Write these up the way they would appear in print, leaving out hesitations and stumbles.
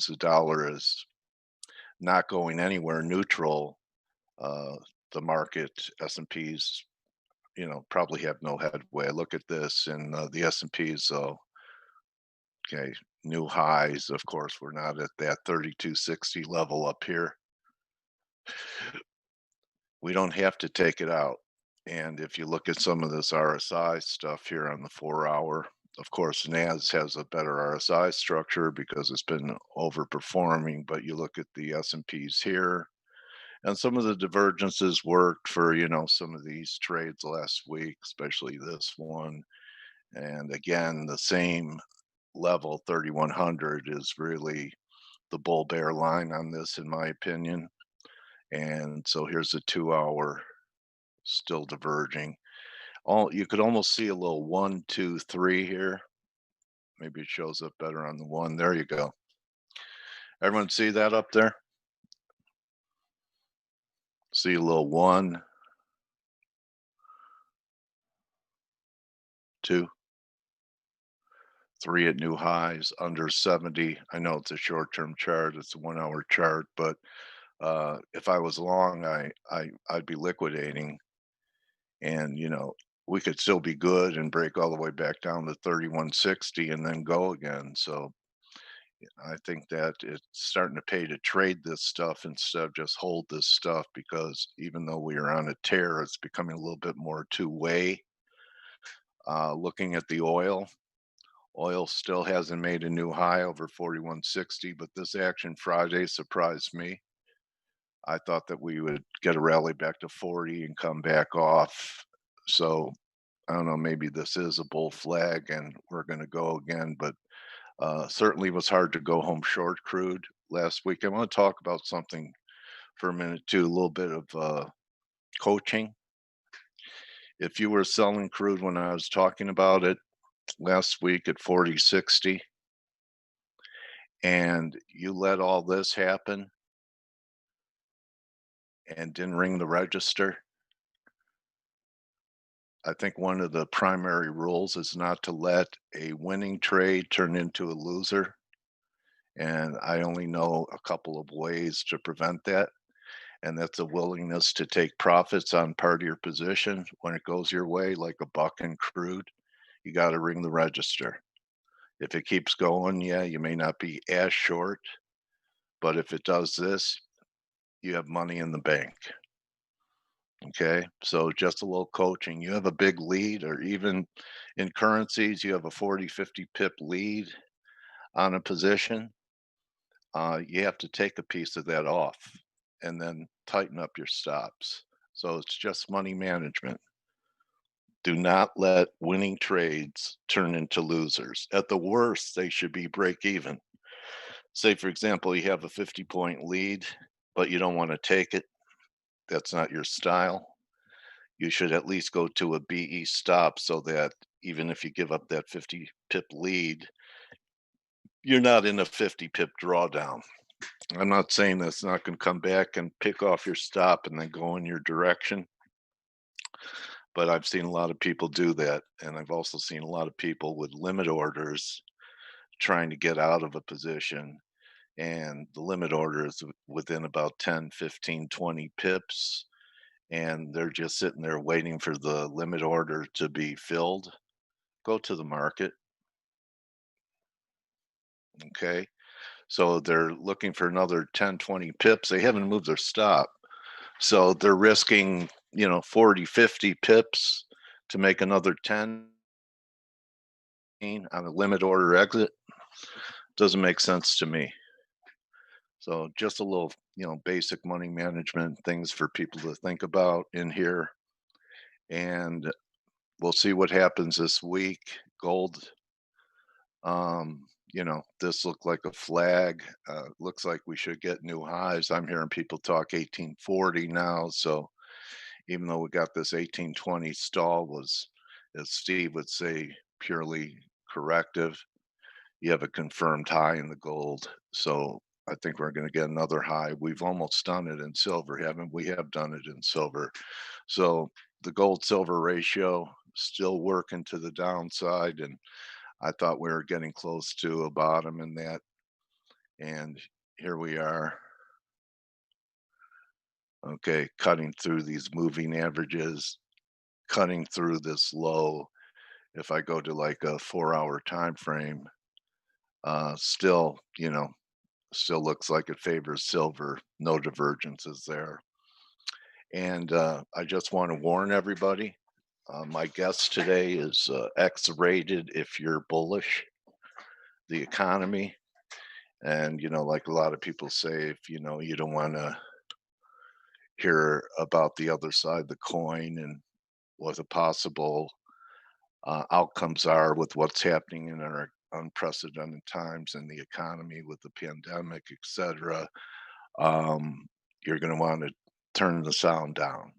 the dollar is not going anywhere neutral, uh, the market S&Ps, probably have no headway. I look at this and the S&Ps, okay, new highs. Of course, we're not at that 3260 level up here. We don't have to take it out. And if you look at some of this RSI stuff here on the 4 hour, of course, NAS has a better RSI structure because it's been overperforming. But you look at the S&Ps here, and some of the divergences worked for, some of these trades last week, especially this one. And again, the same level, 3100, is really the bull bear line on this, in my opinion. And so here's a 2 hour still diverging. All you could almost see a little 1, 2, 3 here. Maybe it shows up better on the one. There you go. Everyone see that up there? See a little 1, 2, 3 at new highs under 70. I know it's a short-term chart, it's a 1 hour chart, but if I was long, I'd be liquidating, and we could still be good and break all the way back down to 3160 and then go again. So I think that it's starting to pay to trade this stuff instead of just hold this stuff, because even though we are on a tear, it's becoming a little bit more two-way. Looking at the oil still hasn't made a new high over 4160, but this action Friday surprised me. I thought that we would get a rally back to 40 and come back off. So I don't know, maybe this is a bull flag and we're going to go again, but certainly was hard to go home short crude last week. I want to talk about something for a minute too, a little bit of coaching. If you were selling crude when I was talking about it last week at 4060 and you let all this happen and didn't ring the register, I think one of the primary rules is not to let a winning trade turn into a loser. And I only know a couple of ways to prevent that. And that's a willingness to take profits on part of your position when it goes your way, like a buck in crude. You got to ring the register. If it keeps going, yeah, you may not be as short, but if it does this, you have money in the bank. Okay. So just a little coaching. You have a big lead, or even in currencies, you have a 40, 50 pip lead on a position. You have to take a piece of that off and then tighten up your stops. So it's just money management. Do not let winning trades turn into losers. At the worst, they should be break even. Say, for example, you have a 50-point lead, but you don't want to take it. That's not your style. You should at least go to a BE stop so that even if you give up that 50 pip lead, you're not in a 50 pip drawdown. I'm not saying that's not going to come back and pick off your stop and then go in your direction, but I've seen a lot of people do that. And I've also seen a lot of people with limit orders trying to get out of a position, and the limit order is within about 10, 15, 20 pips, and they're just sitting there waiting for the limit order to be filled. Go to the market. Okay. So they're looking for another 10, 20 pips. They haven't moved their stop. So they're risking, 40, 50 pips to make another 10 on a limit order exit. Doesn't make sense to me. So just a little, basic money management things for people to think about in here. And we'll see what happens this week. Gold, this looked like a flag. Looks like we should get new highs. I'm hearing people talk 1840 now. So even though we got this 1820 stall, was, as Steve would say, purely corrective, you have a confirmed high in the gold. So I think we're going to get another high. We've almost done it in silver, haven't we? Have done it in silver. So the gold silver ratio still working to the downside. And I thought we were getting close to a bottom in that. And here we are, okay, cutting through these moving averages, cutting through this low. If I go to like a 4-hour time frame, still, still looks like it favors silver. No divergences there. And I just want to warn everybody. My guest today is X-rated if you're bullish the economy. And, like a lot of people say, if, you don't want to hear about the other side of the coin and what the possible outcomes are with what's happening in our unprecedented times in the economy with the pandemic, etc., um, you're going to want to turn the sound down.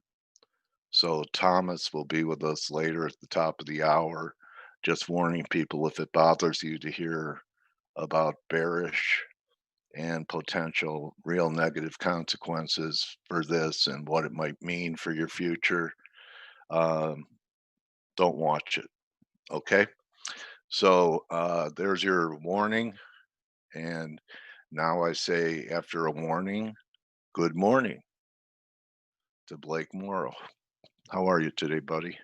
So Thomas will be with us later at the top of the hour, just warning people if it bothers you to hear about bearish and potential real negative consequences for this and what it might mean for your future. Um, don't watch it. Okay. So there's your warning. And now I say, after a warning, good morning to Blake Morrow. How are you today, buddy?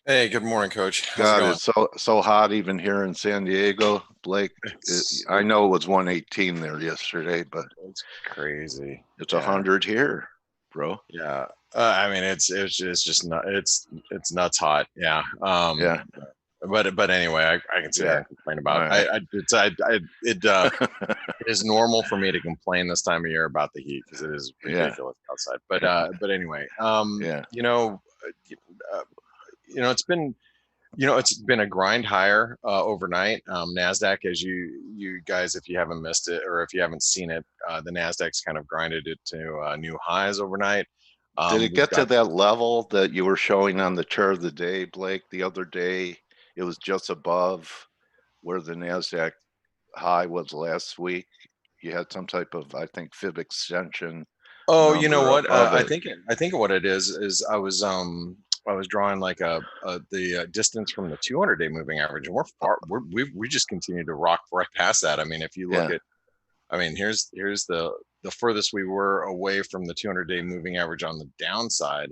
Hey, good morning, Coach. How's it God, going? it's so hot even here in San Diego. Blake, It's I know it was 118 there yesterday, but it's crazy. it's Yeah, 100 here, bro. yeah. I mean, it's just not it's nuts hot. Yeah. Yeah, But anyway, I can sit here yeah. and complain All about. right. It is normal for me to complain this time of year about the heat because it is Yeah, ridiculous outside. But anyway, yeah. uh, it's been it's been a grind higher overnight. Nasdaq, as you guys, if you haven't missed it or if you haven't seen it, the Nasdaq's kind of grinded it to new highs overnight. Did it We've get to got that level that you were showing on the chart of the day, Blake? The other day, it was just above where the Nasdaq high was last week. You had some type of, I think, fib extension Oh, you know number what? above it. I think what it is I was drawing like the distance from the 200-day moving average, and we just continue to rock right past that. I mean, if you look Yeah, at, I mean, here's the furthest we were away from the 200-day moving average on the downside,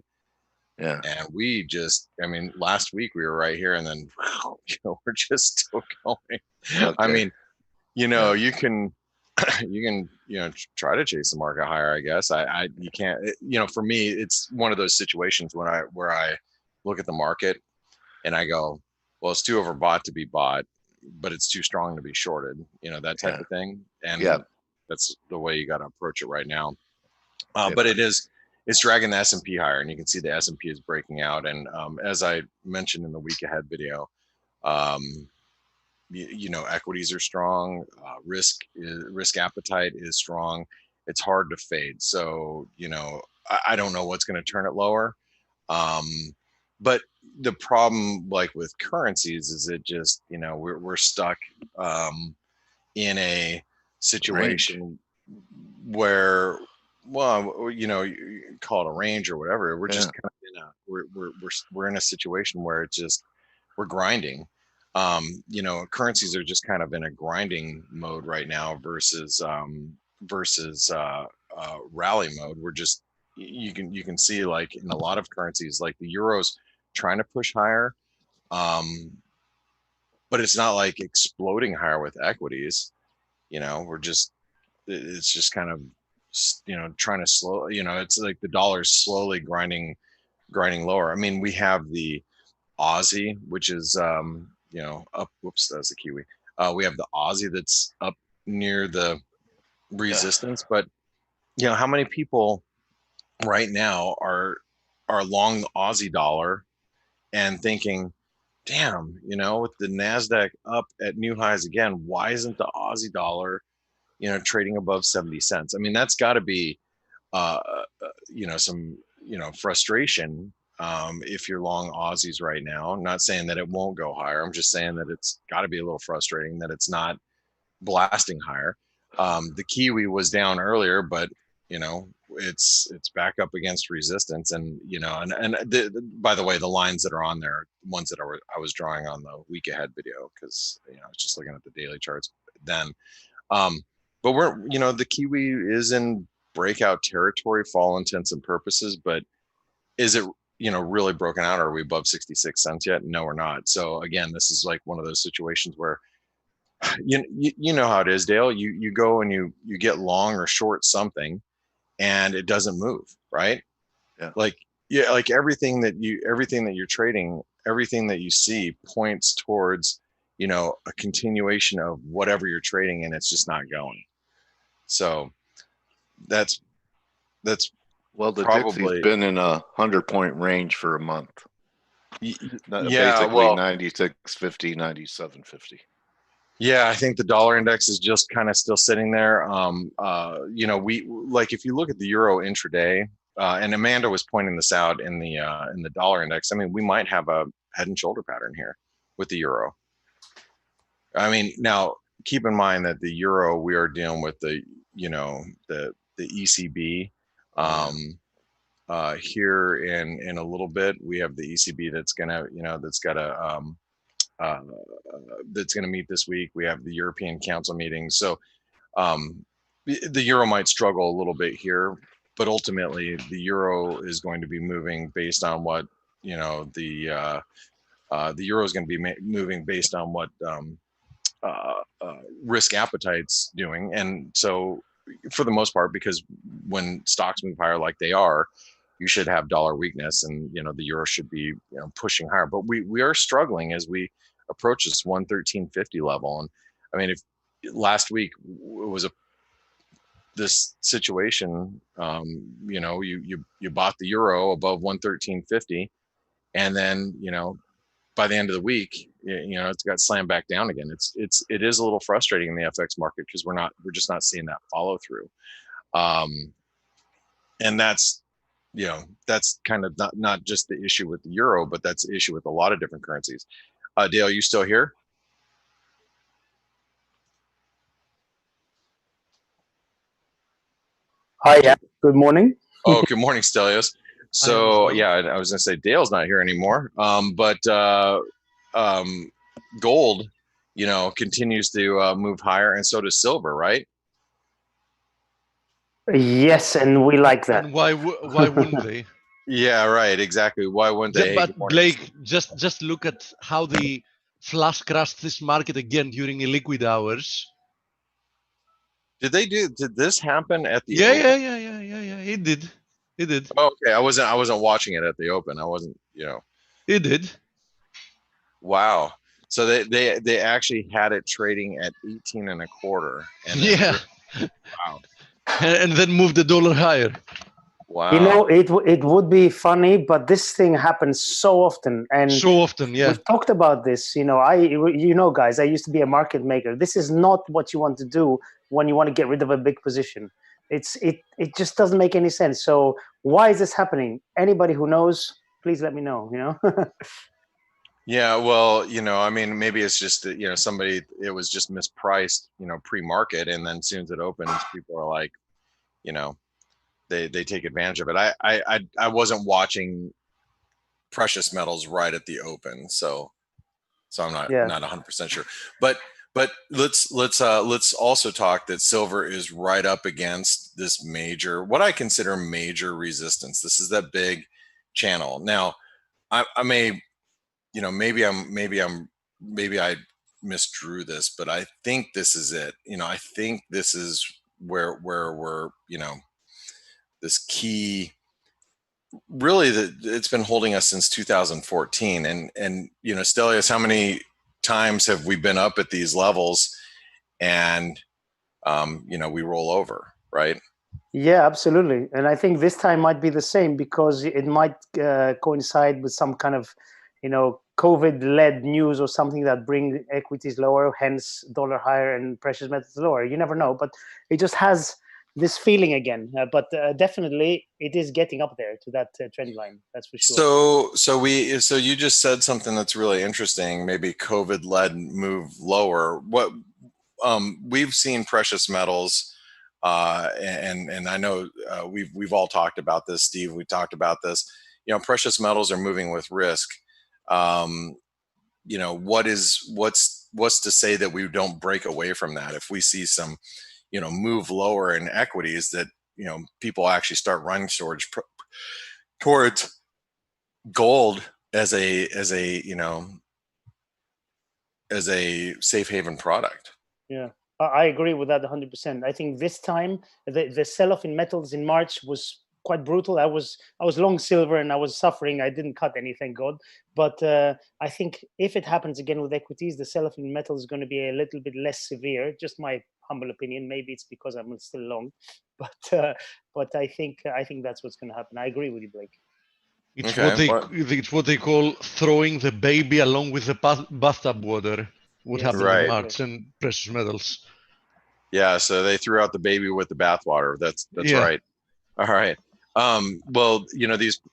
yeah. and we just, I mean, last week we were right here, and then we're just still going. I Okay. mean, Yeah, you can you can try to chase the market higher, I guess. I you can't for me it's one of those situations when I look at the market and I go, well, it's too overbought to be bought, but it's too strong to be shorted, that type yeah, of thing. yeah, And that's the way you got to approach it right now. yeah. But it's dragging the S&P higher, and you can see the S&P is breaking out. And as I mentioned in the week ahead video, um, equities are strong, risk appetite is strong. It's hard to fade. So I don't know what's going to turn it lower. um, but the problem, like with currencies, is it just we're stuck in a Range. situation where, well, you call it a range or whatever. We're Yeah, just kind of we're in a situation where it's just we're grinding. Currencies are just kind of in a grinding mode right now versus rally mode. We're just you can see, like, in a lot of currencies, like the euro's trying to push higher, um, but it's not like exploding higher with equities. We're just it's just kind of trying to slow. It's like the dollar's slowly grinding lower. I mean, we have the Aussie, which is up. Whoops, that was the Kiwi. We have the Aussie that's up near the yeah, resistance, but how many people right now are long the Aussie dollar and thinking, damn, with the Nasdaq up at new highs again, why isn't the Aussie dollar trading above 70 cents? I mean, that's got to be some frustration if you're long Aussies right now. I'm not saying that it won't go higher. I'm just saying that it's got to be a little frustrating that it's not blasting higher. The Kiwi was down earlier, but it's back up against resistance. And by the way, the lines that are on there, ones that I was drawing on the week ahead video, because I was just looking at the daily charts then. um, but the Kiwi is in breakout territory for all intents and purposes, but is it, really broken out? Are we above 66 cents yet? No, we're not. So again, this is like one of those situations where you know how it is, Dale. You go and you get long or short something and it doesn't move, right? Yeah. Like, yeah, like everything that you're trading, everything that you see points towards, a continuation of whatever you're trading, and it's just not going. So that's that's Well, the Dixie's probably, been in 100-point range for a month. yeah, Basically well, 96.50, 97.50. yeah, I think the dollar index is just kind of still sitting there. We like, if you look at the euro intraday, and Amanda was pointing this out in the dollar index. I mean, we might have a head and shoulder pattern here with the euro. I mean, now keep in mind that the euro, we are dealing with the ECB. Here in a little bit, we have the ECB that's got a uh, that's going to meet this week. We have the European Council meeting. So the euro might struggle a little bit here, but ultimately the euro is going to be moving based on what, the euro is going to be moving based on what risk appetite's doing. And so for the most part, because when stocks move higher like they are, you should have dollar weakness, and the euro should be pushing higher. But we are struggling as we approach this 113.50 level. And I mean, if last week was this situation, you bought the euro above 113.50, and then by the end of the week, it's got slammed back down again. It is a little frustrating in the FX market because we're just not seeing that follow through. And that's kind of not just the issue with the euro, but that's the issue with a lot of different currencies. Dale, you still here? Hi, yeah. Good morning. Oh, good morning, Stelios. I am as So well. yeah, I was gonna say Dale's not here anymore. But um, gold, continues to move higher, and so does silver, right? Yes, and we like that. And why wouldn't they? Yeah, right. Exactly. Why wouldn't they? Hey, But good morning. Blake, just look at how the flash crashed this market again during illiquid hours. Did this happen at the Yeah, open? yeah. It did. It did. Oh, okay, I wasn't watching it at the open. I wasn't, It did. wow. So they actually had it trading at 18 and a quarter. And then Yeah. wow. And then moved the dollar higher. Wow. It would be funny, but this thing happens so often, and So often, yeah. we've talked about this. Guys, I used to be a market maker. This is not what you want to do when you want to get rid of a big position. It just doesn't make any sense. So why is this happening? Anybody who knows, please let me know. Yeah, well, I mean, maybe it's just that, it was just mispriced, pre-market, and then as soon as it opens, people are like, they take advantage of it. I wasn't watching precious metals right at the open, so I'm not Yeah. not 100% sure. But let's also talk that silver is right up against this what I consider major resistance. This is that big channel. Now, I may, maybe I misdrew this, but I think this is it. I think this is where we're, this key, really, it's been holding us since 2014. And Stelios, how many times have we been up at these levels and we roll over, right? Yeah, absolutely. And I think this time might be the same because it might coincide with some kind of, COVID-led news or something that bring equities lower, hence dollar higher and precious metals lower. You never know, but it just has this feeling again. But definitely, it is getting up there to that trend line. That's for sure. So you just said something that's really interesting. Maybe COVID-led move lower. What we've seen precious metals, and I know we've all talked about this, Steve. We talked about this. Precious metals are moving with risk. What's to say that we don't break away from that if we see some move lower in equities, that people actually start running towards gold as a safe haven product. Yeah, I agree with that 100%. I think this time the sell-off in metals in March was quite brutal. I was long silver and I was suffering. I didn't cut any, thank God. But I think if it happens again with equities, the sell-off in metals is going to be a little bit less severe. Just my humble opinion. Maybe it's because I'm still long, but I think that's what's going to happen. I agree with you, Blake. It's Okay, it's what they call throwing the baby along with the bathtub water. What Yes, happened right. with March and precious metals? Yeah, so they threw out the baby with the bathwater. That's Yeah. right. All right. Well,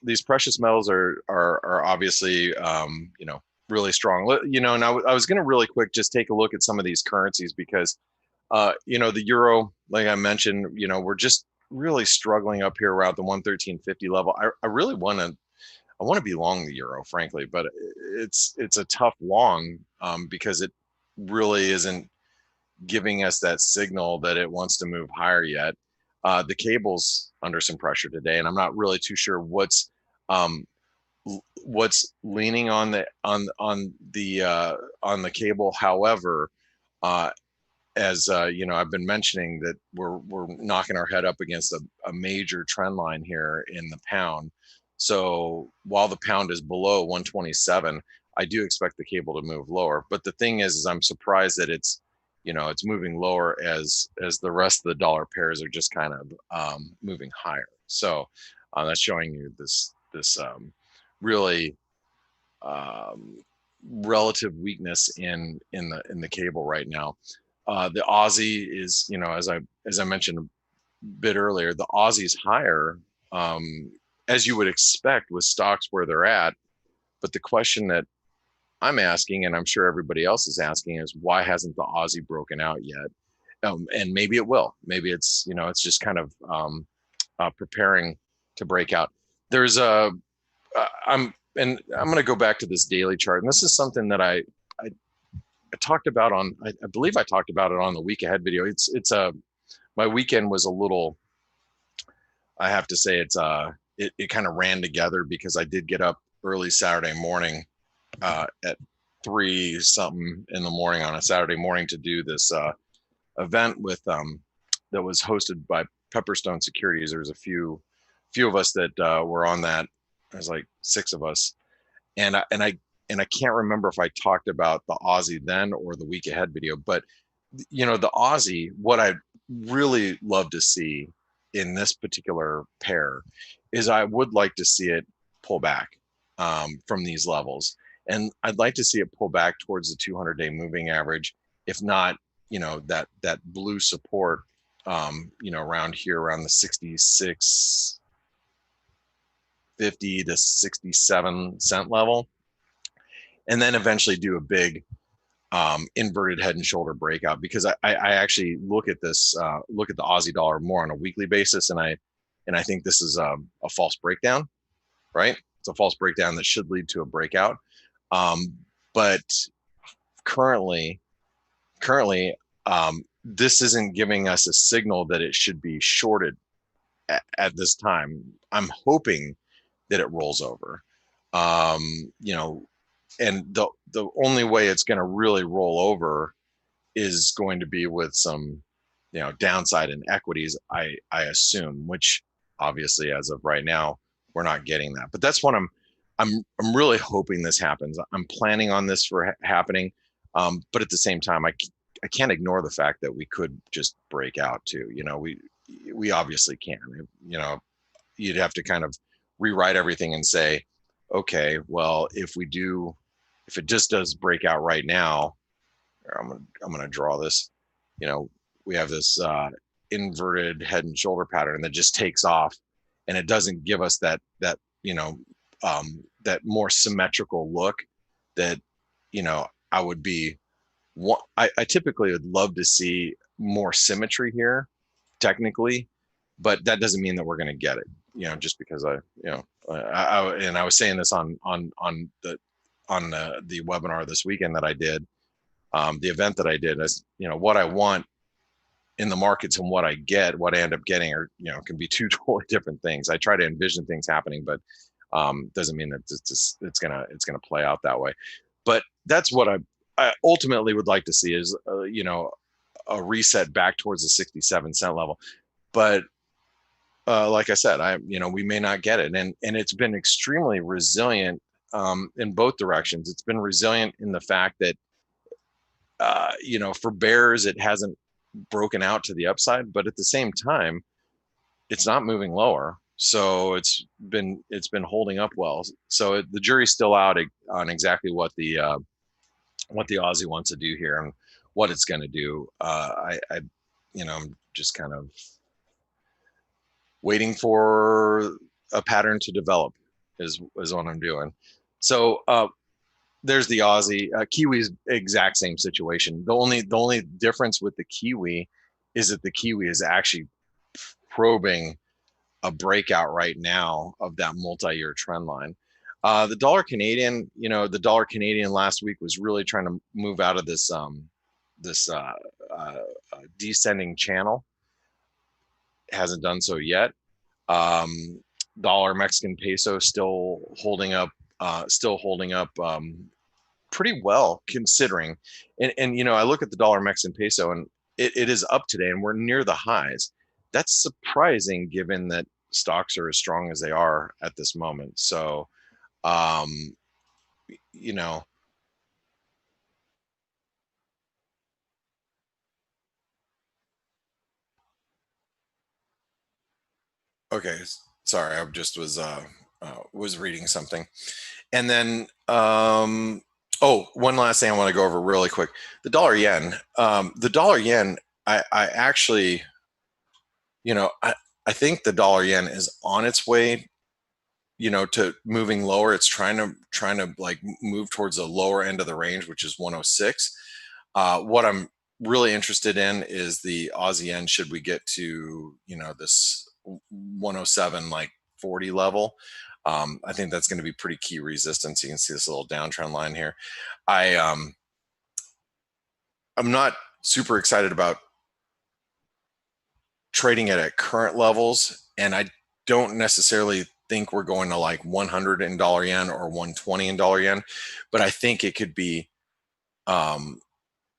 these precious metals are obviously really strong. And I was going to really quick just take a look at some of these currencies because the euro, like I mentioned, we're just really struggling up here around the 113.50 level. I really want to be long the euro, frankly, but it's a tough long because it really isn't giving us that signal that it wants to move higher yet. The cable's under some pressure today, and I'm not really too sure what's leaning on the cable. However, as I've been mentioning that we're knocking our head up against a major trend line here in the pound. So while the pound is below 127, I do expect the cable to move lower. But the thing is I'm surprised that it's moving lower as the rest of the dollar pairs are just kind of moving higher. So that's showing you this really relative weakness in the cable right now. The Aussie is, as I mentioned a bit earlier, the Aussie's higher, as you would expect with stocks where they're at. But the question that I'm asking, and I'm sure everybody else is asking, is why hasn't the Aussie broken out yet? And maybe it will. Maybe it's it's just kind of preparing to break out. There's I'm going to go back to this daily chart, and this is something that I talked about on, I believe I talked about it on the week ahead video. My weekend was a little, I have to say it kind of ran together because I did get up early Saturday morning at 3 something in the morning on a Saturday morning to do this event with that was hosted by Pepperstone Securities. There was a few of us that were on that. There's like 6 of us, and I can't remember if I talked about the Aussie then or the week ahead video. But the Aussie, what I really love to see in this particular pair is I would like to see it pull back from these levels, and I'd like to see it pull back towards the 200-day moving average, if not that blue support around here, around the 66.50 to 67 cent level, and then eventually do a big inverted head and shoulder breakout. Because I actually look at this, look at the Aussie dollar more on a weekly basis, and I think this is a false breakdown, right? It's a false breakdown that should lead to a breakout. But currently, this isn't giving us a signal that it should be shorted at this time. I'm hoping that it rolls over, and the only way it's going to really roll over is going to be with some, downside in equities, I assume, which obviously as of right now, we're not getting that. But that's what I'm really hoping this happens. I'm planning on this for happening. But at the same time, I can't ignore the fact that we could just break out too. We obviously can. You'd have to kind of rewrite everything and say, okay, well, if it just does break out right now, I'm gonna draw this. We have this inverted head and shoulder pattern that just takes off, and it doesn't give us that more symmetrical look that I would be. I typically would love to see more symmetry here, technically, but that doesn't mean that we're going to get it. Just because I was saying this on the webinar this weekend that I did, the event that I did, is what I want in the markets and what I get, what I end up getting are, can be two totally different things. I try to envision things happening, but doesn't mean that it's gonna play out that way. But that's what I ultimately would like to see is, a reset back towards the 67-cent level. But like I said, we may not get it, and it's been extremely resilient in both directions. It's been resilient in the fact that for bears it hasn't broken out to the upside, but at the same time it's not moving lower, so it's been holding up well. So the jury's still out on exactly what the Aussie wants to do here and what it's going to do. I'm just kind of waiting for a pattern to develop is what I'm doing. So there's the Aussie. Kiwi's exact same situation. The only difference with the Kiwi is that the Kiwi is actually probing a breakout right now of that multi-year trend line. The dollar Canadian, the dollar Canadian last week was really trying to move out of this descending channel. It hasn't done so yet. Dollar Mexican peso still holding up pretty well considering. And I look at the dollar Mexican peso and it is up today and we're near the highs. That's surprising given that stocks are as strong as they are at this moment. So, okay, sorry, I just was reading something. And then, one last thing I want to go over really quick. The dollar yen. I actually, I think the dollar yen is on its way, to moving lower. It's trying to like move towards the lower end of the range, which is 106. What I'm really interested in is the Aussie yen. Should we get to, this 107, like 40 level? I think that's going to be pretty key resistance. You can see this little downtrend line here. I'm not super excited about trading it at current levels, and I don't necessarily think we're going to like 100 in dollar yen or 120 in dollar yen, but I think it could be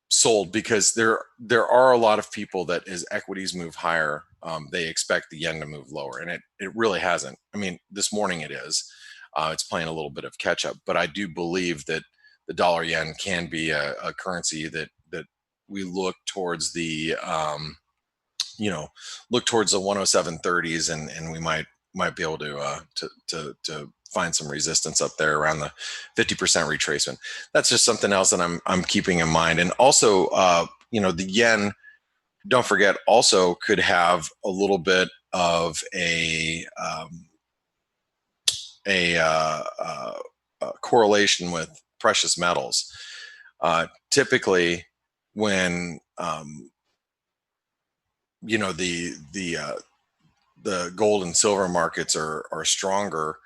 sold because there are a lot of people that as equities move higher, they expect the yen to move lower, and it really hasn't. I mean, this morning it is. It's playing a little bit of catch up, but I do believe that the dollar yen can be a currency that we look towards the look towards the 107.30s, and we might be able to find some resistance up there around the 50% retracement. That's just something else that I'm keeping in mind. And also, the yen, don't forget, also could have a little bit of a correlation with precious metals. Typically, when the gold and silver markets are stronger,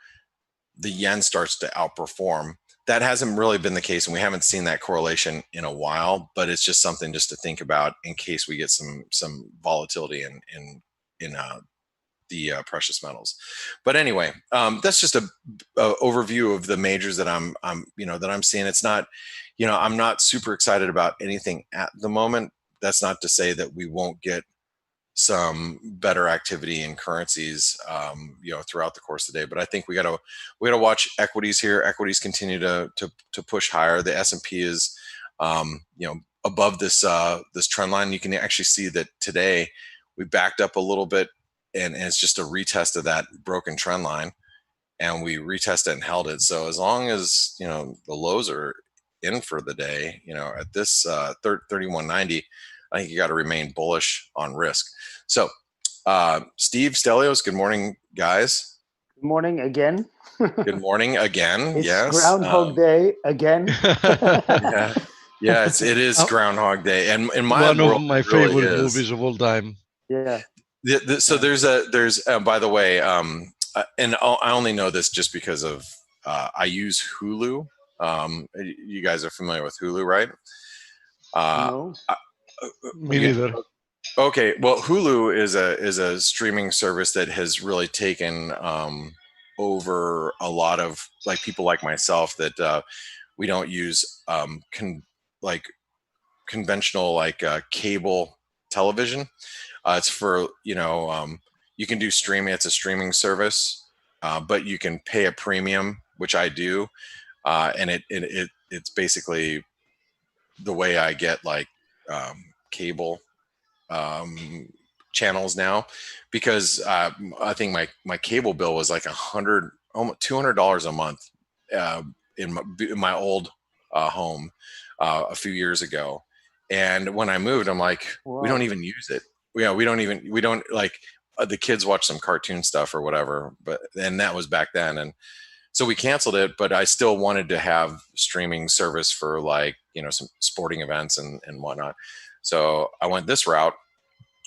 the yen starts to outperform. That hasn't really been the case, and we haven't seen that correlation in a while, but it's just something just to think about in case we get some volatility in the precious metals. But anyway, that's just a overview of the majors that I'm seeing. It's not, I'm not super excited about anything at the moment. That's not to say that we won't get some better activity in currencies, throughout the course of the day. But I think we got to watch equities here. Equities continue to push higher. The S&P is, above this trend line. You can actually see that today we backed up a little bit, and it's just a retest of that broken trend line, and we retested and held it. So as long as the lows are in for the day, at this 31.90. I think you got to remain bullish on risk. So, Steve Stelios, good morning, guys. Good morning again. Good morning again. It's yes. Groundhog Day again. Yes, it is Groundhog Day, and in my one world, of my really favorite is. movies of all time. Yeah. So there's by the way, and I only know this just because of I use Hulu. You guys are familiar with Hulu, right? No. Me neither. Okay, well, Hulu is a streaming service that has really taken over a lot of like people like myself that we don't use like conventional like cable television. It's for you can do streaming. It's a streaming service, but you can pay a premium, which I do, and it's basically the way I get like cable um, channels now, because I think my cable bill was like almost $200 a month uh, in my old home a few years ago. And when I moved, I'm like, we don't Wow. even use it. We don't like the kids watch some cartoon stuff or whatever, but and that was back then. And so we canceled it, but I still wanted to have streaming service for like, some sporting events and whatnot. So I went this route,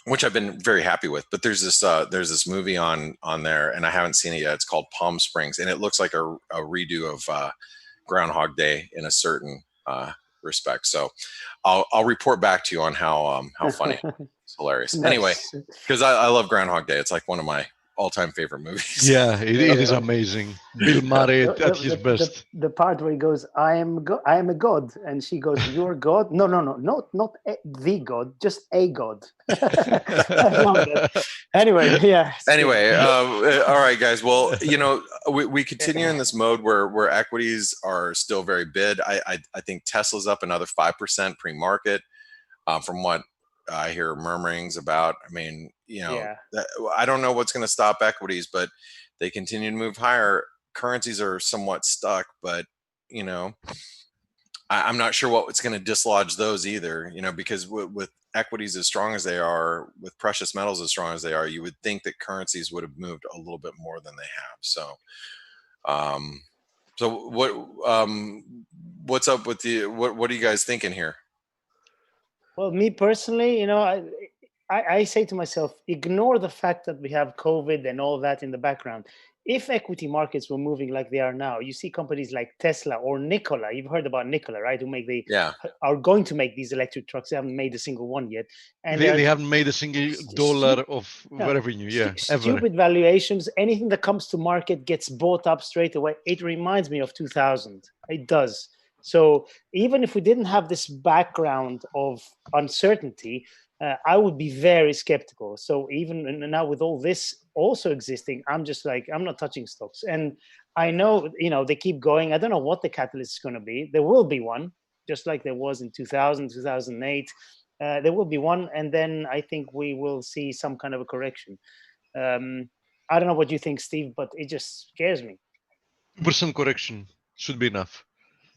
which I've been very happy with. But there's this movie on there, and I haven't seen it yet. It's called Palm Springs, and it looks like a redo of Groundhog Day in a certain respect. So I'll report back to you on how funny. It's hilarious. Anyway, Nice. because I love Groundhog Day. It's like one of my all-time favorite movies. Yeah, it is Yeah. amazing. Bill Murray at his The, best. the part where he goes, I am a god, and she goes, you're God? No, not the god, just a god. I love that. Anyway, yeah. Anyway, all right, guys. Well, we continue in this mode where equities are still very bid. I think Tesla's up another 5% pre-market, from what I hear murmurings about. I mean, Yeah. I don't know what's going to stop equities, but they continue to move higher. Currencies are somewhat stuck, but I'm not sure what's going to dislodge those either. Because with equities as strong as they are, with precious metals as strong as they are, you would think that currencies would have moved a little bit more than they have. So, um, what's up with what are you guys thinking here? Well, me personally, I say to myself, ignore the fact that we have COVID and all that in the background. If equity markets were moving like they are now, you see companies like Tesla or Nikola. You've heard about Nikola, right? Yeah. Are going to make these electric trucks. They haven't made a single one yet, and They haven't made a single dollar of yeah, revenue, ever. stupid valuations. Anything that comes to market gets bought up straight away. It reminds me of 2000. It does. So even if we didn't have this background of uncertainty, I would be very skeptical. So even now with all this also existing, I'm just like, I'm not touching stocks. And I know, they keep going. I don't know what the catalyst is going to be. There will be one, just like there was in 2000, 2008. There will be one. And then I think we will see some kind of a correction. I don't know what you think, Steve, but it just scares me. 2% correction should be enough.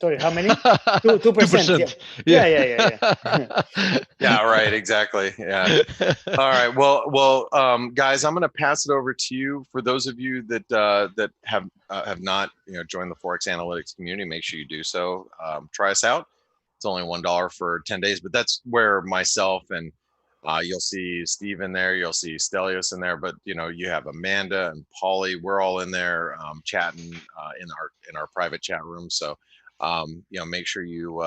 Sorry, how many? 2%. Yeah. Yeah, right. Exactly. Yeah. All right. Well, guys, I'm going to pass it over to you. For those of you that have not joined the Forex Analytics community, make sure you do so. Try us out. It's only $1 for 10 days, but that's where myself and you'll see Steve in there, you'll see Stelios in there, but you have Amanda and Paulie. We're all in there chatting in our private chat room. So make sure you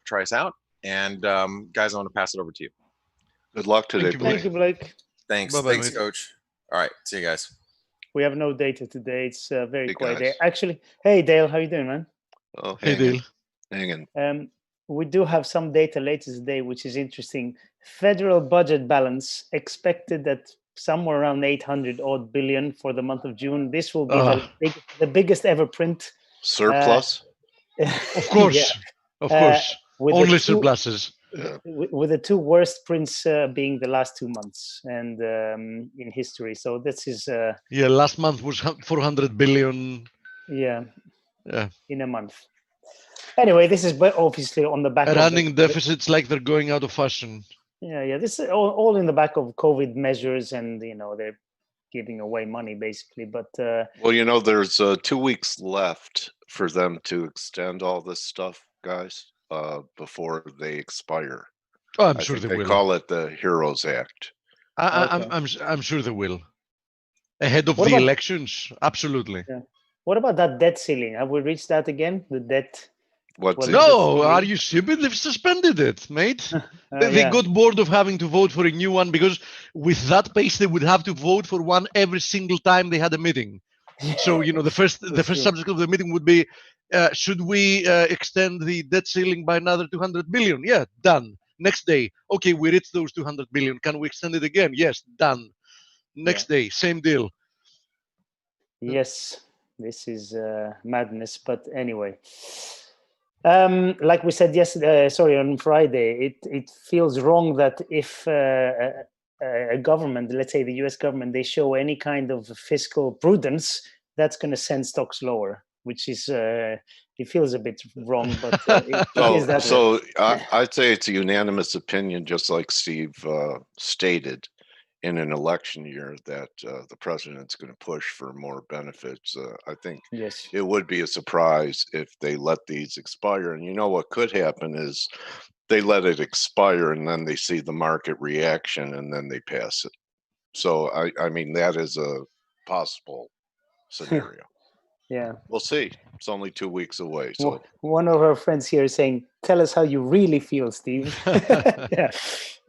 try us out. And guys, I want to pass it over to you. Good luck today. Thank you, Blake. Thanks. Bye-bye, Thanks, mate. Coach. All right. See you guys. We have no data today. It's very Hey, quiet guys. day. Actually, hey, Dale, how you doing, man? Oh, Hey, Dale. hanging. We do have some data later today, which is interesting. Federal budget balance expected at somewhere around 800 odd billion for the month of June. This will be the biggest ever print. Surplus. Of course. Yeah. Of course. With Only surpluses. with the two worst prints being the last 2 months and in history. So this is Last month was 400 billion. yeah Yeah. in a month. Anyway, this is obviously on the back Running of the, deficits like they're going out of fashion. Yeah. This is all in the back of COVID measures, and they're giving away money basically. But Well, there's 2 weeks left for them to extend all this stuff, guys, before they expire. Oh, I'm I sure think they they will. call it the Heroes Act. Okay. I'm sure they will. Ahead of What the about- elections, absolutely. What about that debt ceiling? Have we reached that again? The debt What's Well, it? No, are you stupid? They've suspended it, mate. They yeah. got bored of having to vote for a new one because with that pace, they would have to vote for one every single time they had a meeting. So, the first That's true. subject of the meeting would be, should we extend the debt ceiling by another 200 billion? Yeah, done. Next day, okay, we reached those 200 billion. Can we extend it again? Yes, done. Next day, same deal. Yes, this is madness. But anyway, like we said yesterday, on Friday, it feels wrong that if a government, let's say the U.S. government, they show any kind of fiscal prudence, that's going to send stocks lower, which is it feels a bit wrong, but it is that way. So I'd say it's a unanimous opinion, just like Steve stated, in an election year that the president's going to push for more benefits. I think Yes. it would be a surprise if they let these expire. And what could happen is they let it expire and then they see the market reaction and then they pass it. So I mean, that is a possible scenario. Yeah. We'll see. It's only 2 weeks away. So One of our friends here is saying, "Tell us how you really feel, Steve."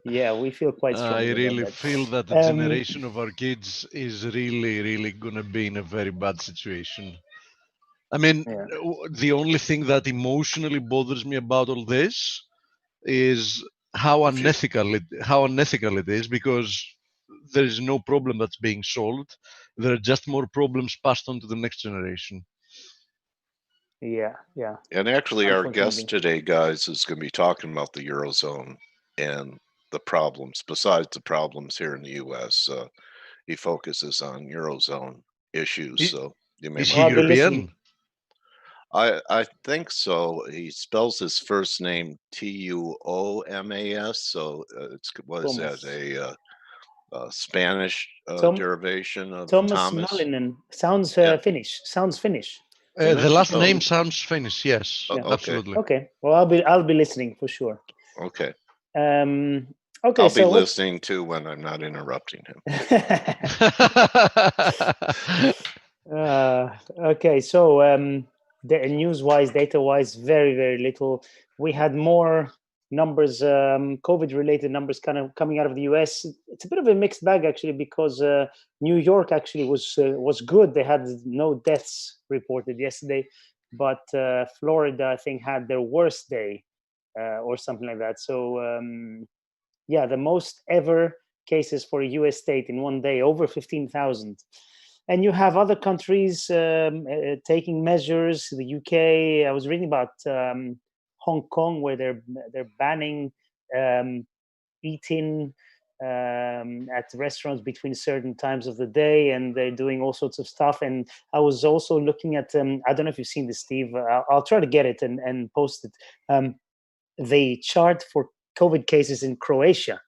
yeah, we feel quite strongly. I really about that. feel that the generation of our kids is really, really going to be in a very bad situation. I mean, the only thing that emotionally bothers me about all this is how unethical it is, because there is no problem that's being solved. There are just more problems passed on to the next generation. Yeah. And actually, our guest Unfortunately. today, guys, is going to be talking about the Eurozone and the problems, besides the problems here in the U.S. He focuses on Eurozone issues. So you may Is want he I'll be European? listening. I think so. He spells his first name Tuomas. So what is that? Thomas. A Spanish derivation of Thomas Thomas? Malinen sounds Finnish. Sounds Finnish. The last Oh. name sounds Finnish. Yes, Okay. absolutely. Okay. Well, I'll be listening for sure. Okay. Okay. I'll be listening too when I'm not interrupting him. Okay. So the news-wise, data-wise, very, very little. We had more numbers, COVID-related numbers, kind of coming out of the US. It's a bit of a mixed bag actually, because New York actually was good. They had no deaths reported yesterday, but Florida, I think, had their worst day or something like that. So yeah, the most ever cases for a US state in one day, over 15,000. And you have other countries taking measures. The UK, I was reading about Hong Kong, where they're banning eating at restaurants between certain times of the day, and they're doing all sorts of stuff. And I was also looking at, I don't know if you've seen this, Steve. I'll try to get it and post it. The chart for COVID cases in Croatia,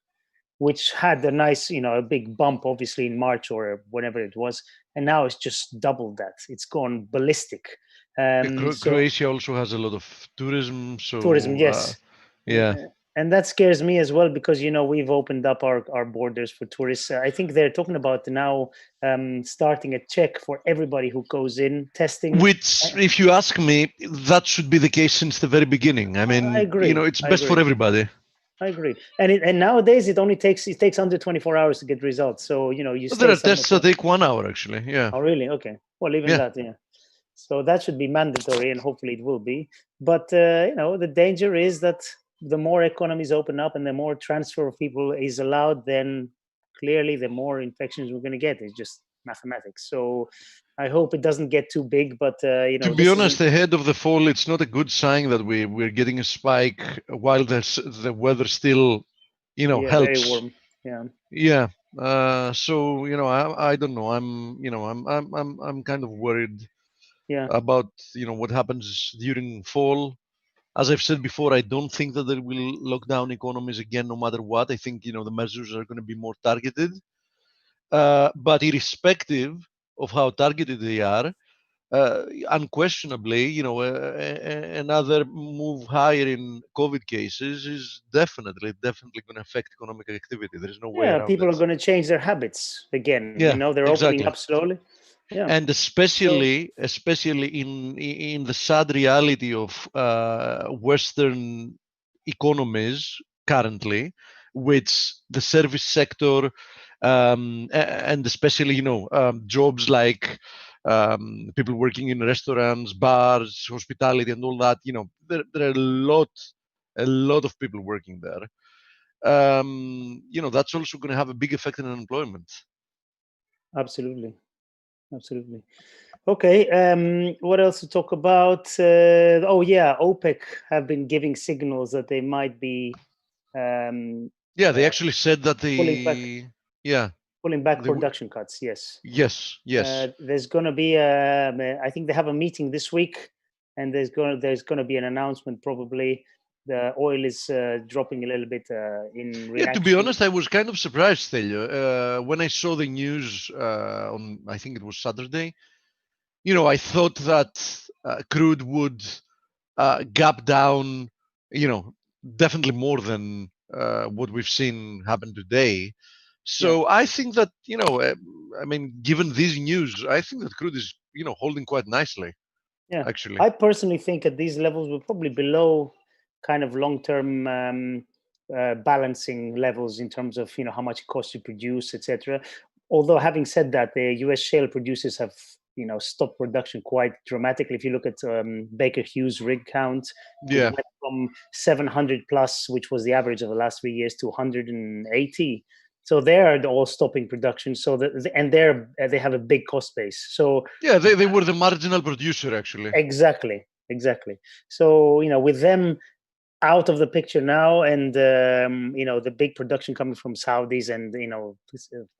which had a nice, a big bump, obviously, in March or whenever it was, and now it's just doubled that. It's gone ballistic. Croatia also has a lot of tourism. So tourism, yes, yeah. And that scares me as well, because we've opened up our borders for tourists. I think they're talking about now starting a check for everybody who goes in, testing. Which, if you ask me, that should be the case since the very beginning. I mean, I agree. it's best for everybody. I agree. And nowadays it takes under 24 hours to get results. So you there are tests that take 1 hour actually. Yeah. Oh really? Okay. Well, even that, yeah. So that should be mandatory, and hopefully it will be. But the danger is that the more economies open up and the more transfer of people is allowed, then clearly the more infections we're going to get. It's just mathematics. So I hope it doesn't get too big. But to be honest, ahead of the fall, it's not a good sign that we're getting a spike while the weather still, helps. Very warm. Yeah. Yeah. So I don't know. I'm kind of worried. Yeah. About what happens during fall. As I've said before, I don't think that they will lock down economies again, no matter what. I think the measures are going to be more targeted. But irrespective of how targeted they are, unquestionably, another move higher in COVID cases is definitely going to affect economic activity. There is no way around people it. are going to change their habits again. Yeah, they're exactly. opening up slowly. Yeah. And especially in the sad reality of Western economies currently, which the service sector and especially jobs like people working in restaurants, bars, hospitality, and all that. There are a lot of people working there. That's also going to have a big effect on unemployment. Absolutely. Okay, what else to talk about? Oh yeah, OPEC have been giving signals that they might be they actually said that pulling back they production cuts. Yes. Yes. There's going to be I think they have a meeting this week, and there's going to be an announcement probably. The oil is dropping a little bit in reaction. Yeah, to be honest, I was kind of surprised, Stelio, when I saw the news on, I think it was Saturday. I thought that crude would gap down, definitely more than what we've seen happen today. So I think that, given these news, I think that crude is, holding quite nicely. Yeah, actually. I personally think at these levels we're probably below kind of long-term balancing levels in terms of how much it costs to produce, etc. Although having said that, the U.S. shale producers have stopped production quite dramatically. If you look at Baker Hughes rig count, it went from 700 plus, which was the average of the last 3 years, to 180. So they're all stopping production. So they have a big cost base. So yeah, they were the marginal producer actually. Exactly. So with them out of the picture now, and the big production coming from Saudis and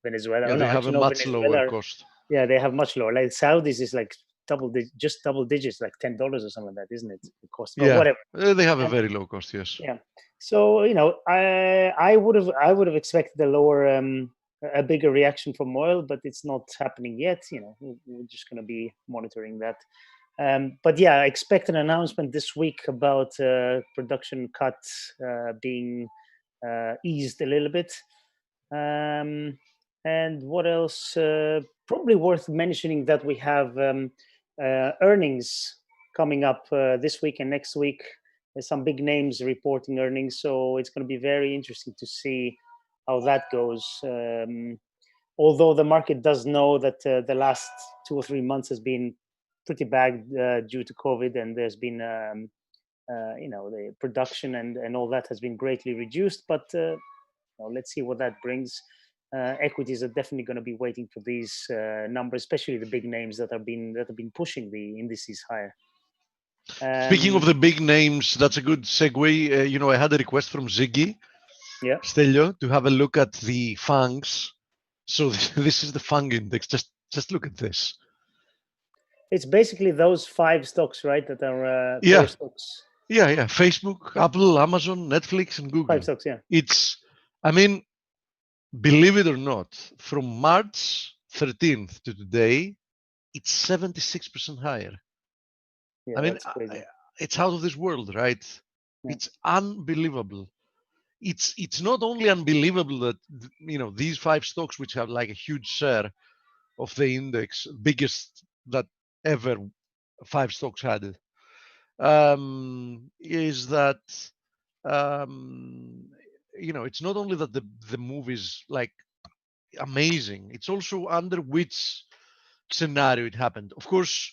Venezuela. Yeah, they have a much lower cost. Yeah, they have much lower. Like Saudis is like double digits, like $10 or something like that, isn't it? The cost, but whatever. They have a very low cost. Yes. Yeah. So I would have expected a bigger reaction from oil, but it's not happening yet. We're just going to be monitoring that. But yeah, I expect an announcement this week about production cuts being eased a little bit. And what else? Probably worth mentioning that we have earnings coming up this week and next week. There's some big names reporting earnings, so it's going to be very interesting to see how that goes. Although the market does know that the last 2 or 3 months has been pretty bad due to COVID, and there's been the production and all that has been greatly reduced. But let's see what that brings. Equities are definitely going to be waiting for these numbers, especially the big names that have been pushing the indices higher. Speaking of the big names, that's a good segue. I had a request from Ziggy, Stelio, to have a look at the FANGs. So this is the FANG index. Just look at this. It's basically those 5 stocks, right? That are core stocks. Yeah. Facebook, Apple, Amazon, Netflix, and Google. 5 stocks, yeah. Believe it or not, from March 13th to today, it's 76% higher. Yeah, that's crazy. It's out of this world, right? Yeah. It's unbelievable. It's not only unbelievable that these 5 stocks, which have like a huge share of the index, biggest that ever 5 stocks had, is that it's not only that the move is like amazing, it's also under which scenario it happened. Of course,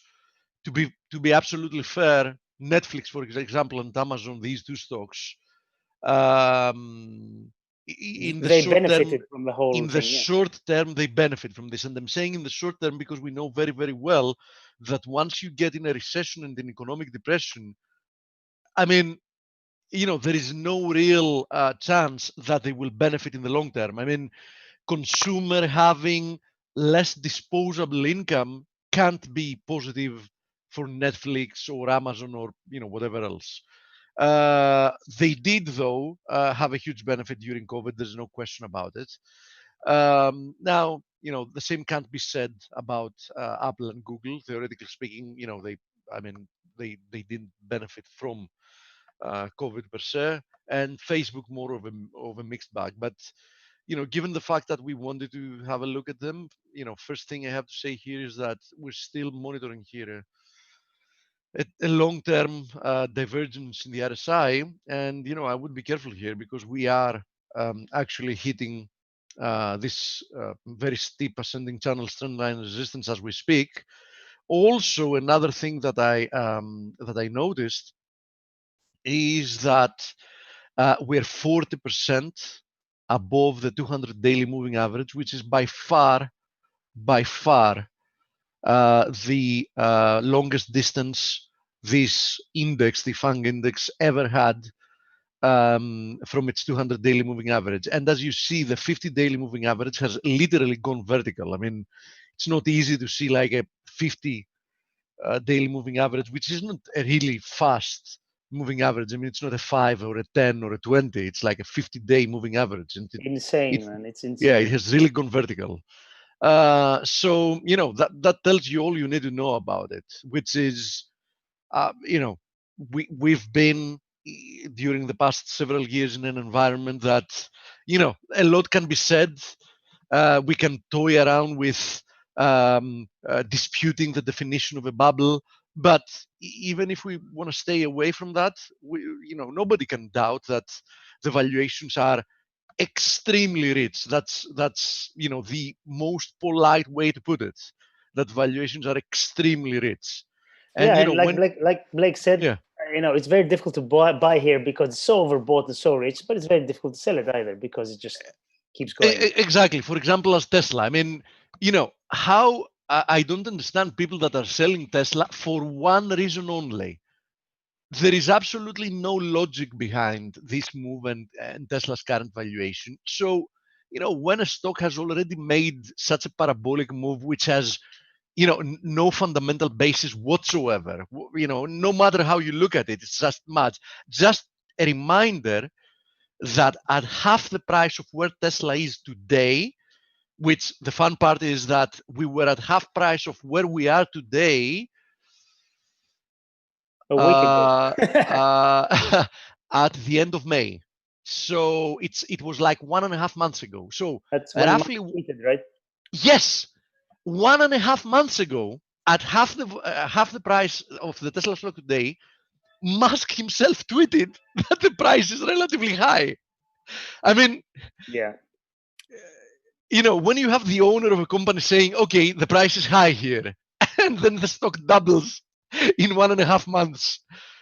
to be absolutely fair, Netflix, for example, and Amazon, these 2 stocks, in the short term, they benefit from this. And I'm saying in the short term because we know very, very well that once you get in a recession and an economic depression, there is no real chance that they will benefit in the long term. Consumer having less disposable income can't be positive for Netflix or Amazon or whatever else. They did, though, have a huge benefit during COVID. There's no question about it. Now, the same can't be said about Apple and Google. Theoretically speaking, they didn't benefit from COVID per se, and Facebook more of a mixed bag. But given the fact that we wanted to have a look at them, first thing I have to say here is that we're still monitoring here a long-term divergence in the RSI, and I would be careful here because we are actually hitting this very steep ascending channel trend line resistance as we speak. Also, another thing that I noticed is that we're 40% above the 200 daily moving average, which is by far the longest distance this index, the FANG index, ever had from its 200 daily moving average. And as you see, the 50 daily moving average has literally gone vertical. I mean, it's not easy to see like a 50 daily moving average, which isn't a really fast moving average. I mean, it's not a 5 or a 10 or a 20. It's like a 50-day moving average. And insane, man. It's insane. Yeah, it has really gone vertical. So, that tells you all you need to know about it, which is, we've been during the past several years in an environment that, a lot can be said. We can toy around with disputing the definition of a bubble, but even if we want to stay away from that, nobody can doubt that the valuations are extremely rich. That's the most polite way to put it. That valuations are extremely rich. And and like Blake said, yeah. It's very difficult to buy here because it's so overbought and so rich, but it's very difficult to sell it either because it just keeps going. Exactly. For example, as Tesla. I mean, how I don't understand people that are selling Tesla for one reason only. There is absolutely no logic behind this move and Tesla's current valuation. So, when a stock has already made such a parabolic move, which has, no fundamental basis whatsoever, no matter how you look at it, it's just much. Just a reminder that at half the price of where Tesla is today, which the fun part is that we were at half price of where we are today a week ago. At the end of May. So it was like 1.5 months ago. So that's when roughly tweeted, right? Yes, 1.5 months ago, at half the price of the Tesla stock today, Musk himself tweeted that the price is relatively high. I mean, yeah. When you have the owner of a company saying, okay, the price is high here, and then the stock doubles in 1.5 months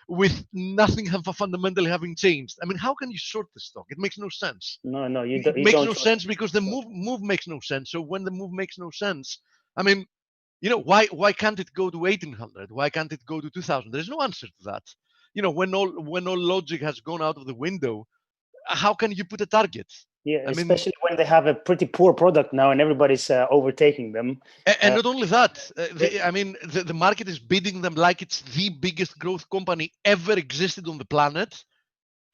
with nothing fundamentally having changed. I mean, how can you short the stock? It makes no sense. No, you don't. It makes no sense because the move makes no sense. So when the move makes no sense, I mean, why can't it go to 1,800? Why can't it go to 2,000? There's no answer to that. When all logic has gone out of the window, how can you put a target? Yeah, especially when they have a pretty poor product now and everybody's overtaking them. And not only that, the market is bidding them like it's the biggest growth company ever existed on the planet,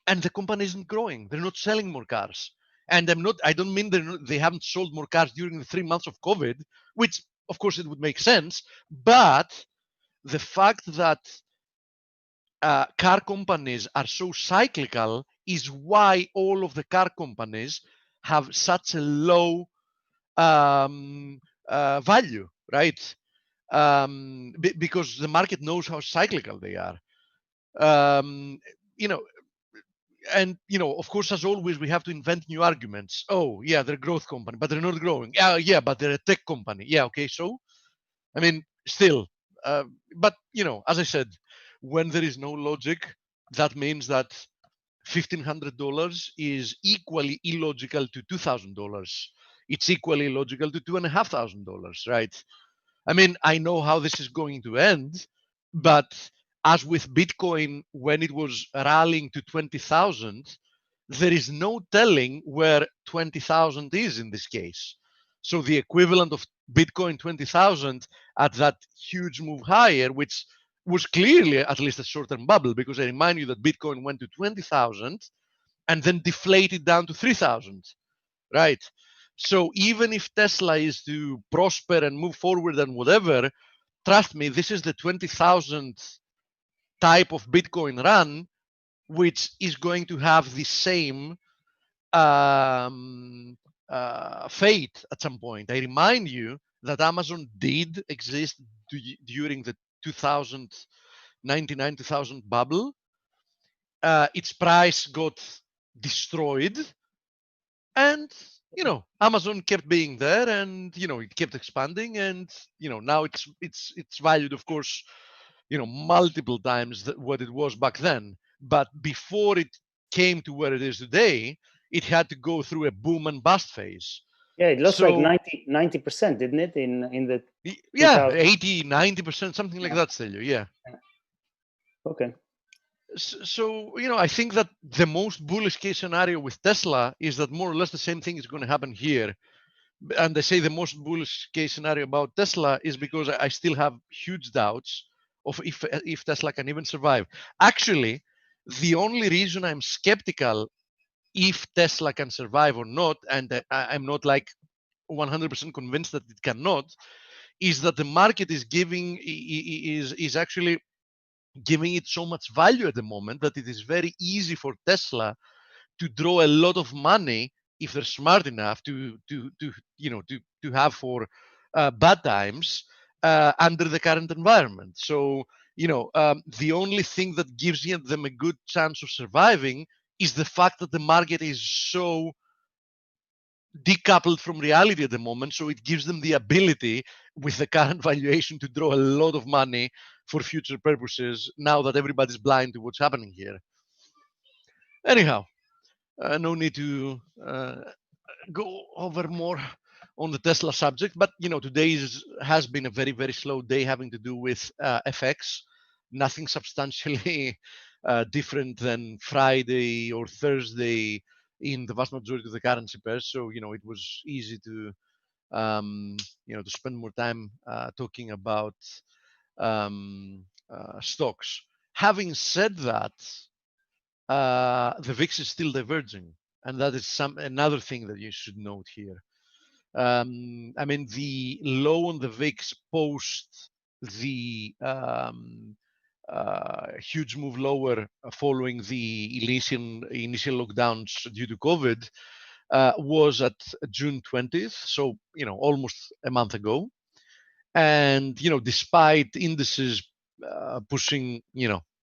and the company isn't growing. They're not selling more cars. And I don't mean they haven't sold more cars during the 3 months of COVID, which of course it would make sense, but the fact that car companies are so cyclical is why all of the car companies have such a low value, right? Because the market knows how cyclical they are. And of course, as always, we have to invent new arguments. Oh, yeah, they're a growth company, but they're not growing. Yeah, but they're a tech company. Yeah, okay, so I mean, still, but as I said, when there is no logic, that means that $1,500 is equally illogical to $2,000. It's equally illogical to $2,500, right? I mean, I know how this is going to end, but as with Bitcoin, when it was rallying to 20,000, there is no telling where 20,000 is in this case. So the equivalent of Bitcoin 20,000 at that huge move higher, which was clearly at least a short-term bubble, because I remind you that Bitcoin went to 20,000 and then deflated down to 3,000, right? So even if Tesla is to prosper and move forward and whatever, trust me, this is the 20,000 type of Bitcoin run, which is going to have the same fate at some point. I remind you that Amazon did exist during the 2000 bubble. Its price got destroyed, and Amazon kept being there, and it kept expanding, and now it's valued, of course, multiple times what it was back then. But before it came to where it is today, it had to go through a boom and bust phase. Yeah, it lost like 90%, didn't it? In the 80, 90%, something like that, Stelio. Yeah. Okay. So, I think that the most bullish case scenario with Tesla is that more or less the same thing is going to happen here. And I say the most bullish case scenario about Tesla is because I still have huge doubts of if Tesla can even survive. Actually, the only reason I'm skeptical if Tesla can survive or not, and I'm not like 100% convinced that it cannot, is that the market is actually giving it so much value at the moment that it is very easy for Tesla to draw a lot of money if they're smart enough to have for bad times under the current environment. So the only thing that gives them a good chance of surviving is the fact that the market is so decoupled from reality at the moment, so it gives them the ability with the current valuation to draw a lot of money for future purposes now that everybody's blind to what's happening here. Anyhow, no need to go over more on the Tesla subject, but today has been a very, very slow day having to do with FX. Nothing substantially different than Friday or Thursday in the vast majority of the currency pairs. So it was easy to to spend more time talking about stocks. Having said that, the VIX is still diverging, and that is another thing that you should note here. I mean, the low on the VIX post the huge move lower following the initial lockdowns due to COVID was at June 20th, so almost a month ago. And despite indices pushing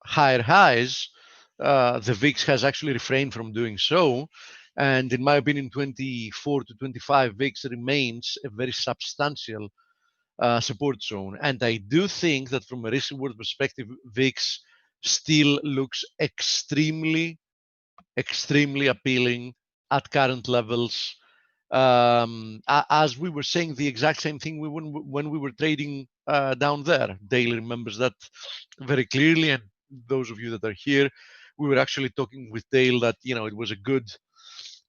higher highs, the VIX has actually refrained from doing so. And in my opinion, 24 to 25 VIX remains a very substantial support zone. And I do think that from a risk reward perspective, VIX still looks extremely appealing at current levels. As we were saying the exact same thing when we were trading down there. Dale remembers that very clearly, and those of you that are here, we were actually talking with Dale that it was a good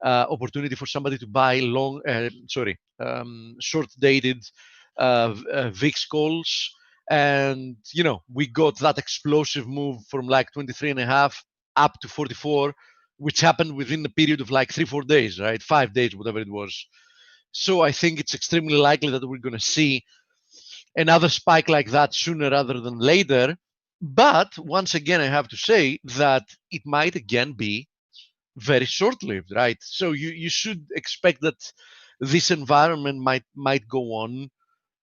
opportunity for somebody to buy short-dated VIX calls, and we got that explosive move from like 23.5 up to 44, which happened within the period of like 3-4 days, right? 5 days, whatever it was. So I think it's extremely likely that we're going to see another spike like that sooner rather than later. But once again, I have to say that it might again be very short-lived, right? So you should expect that this environment might go on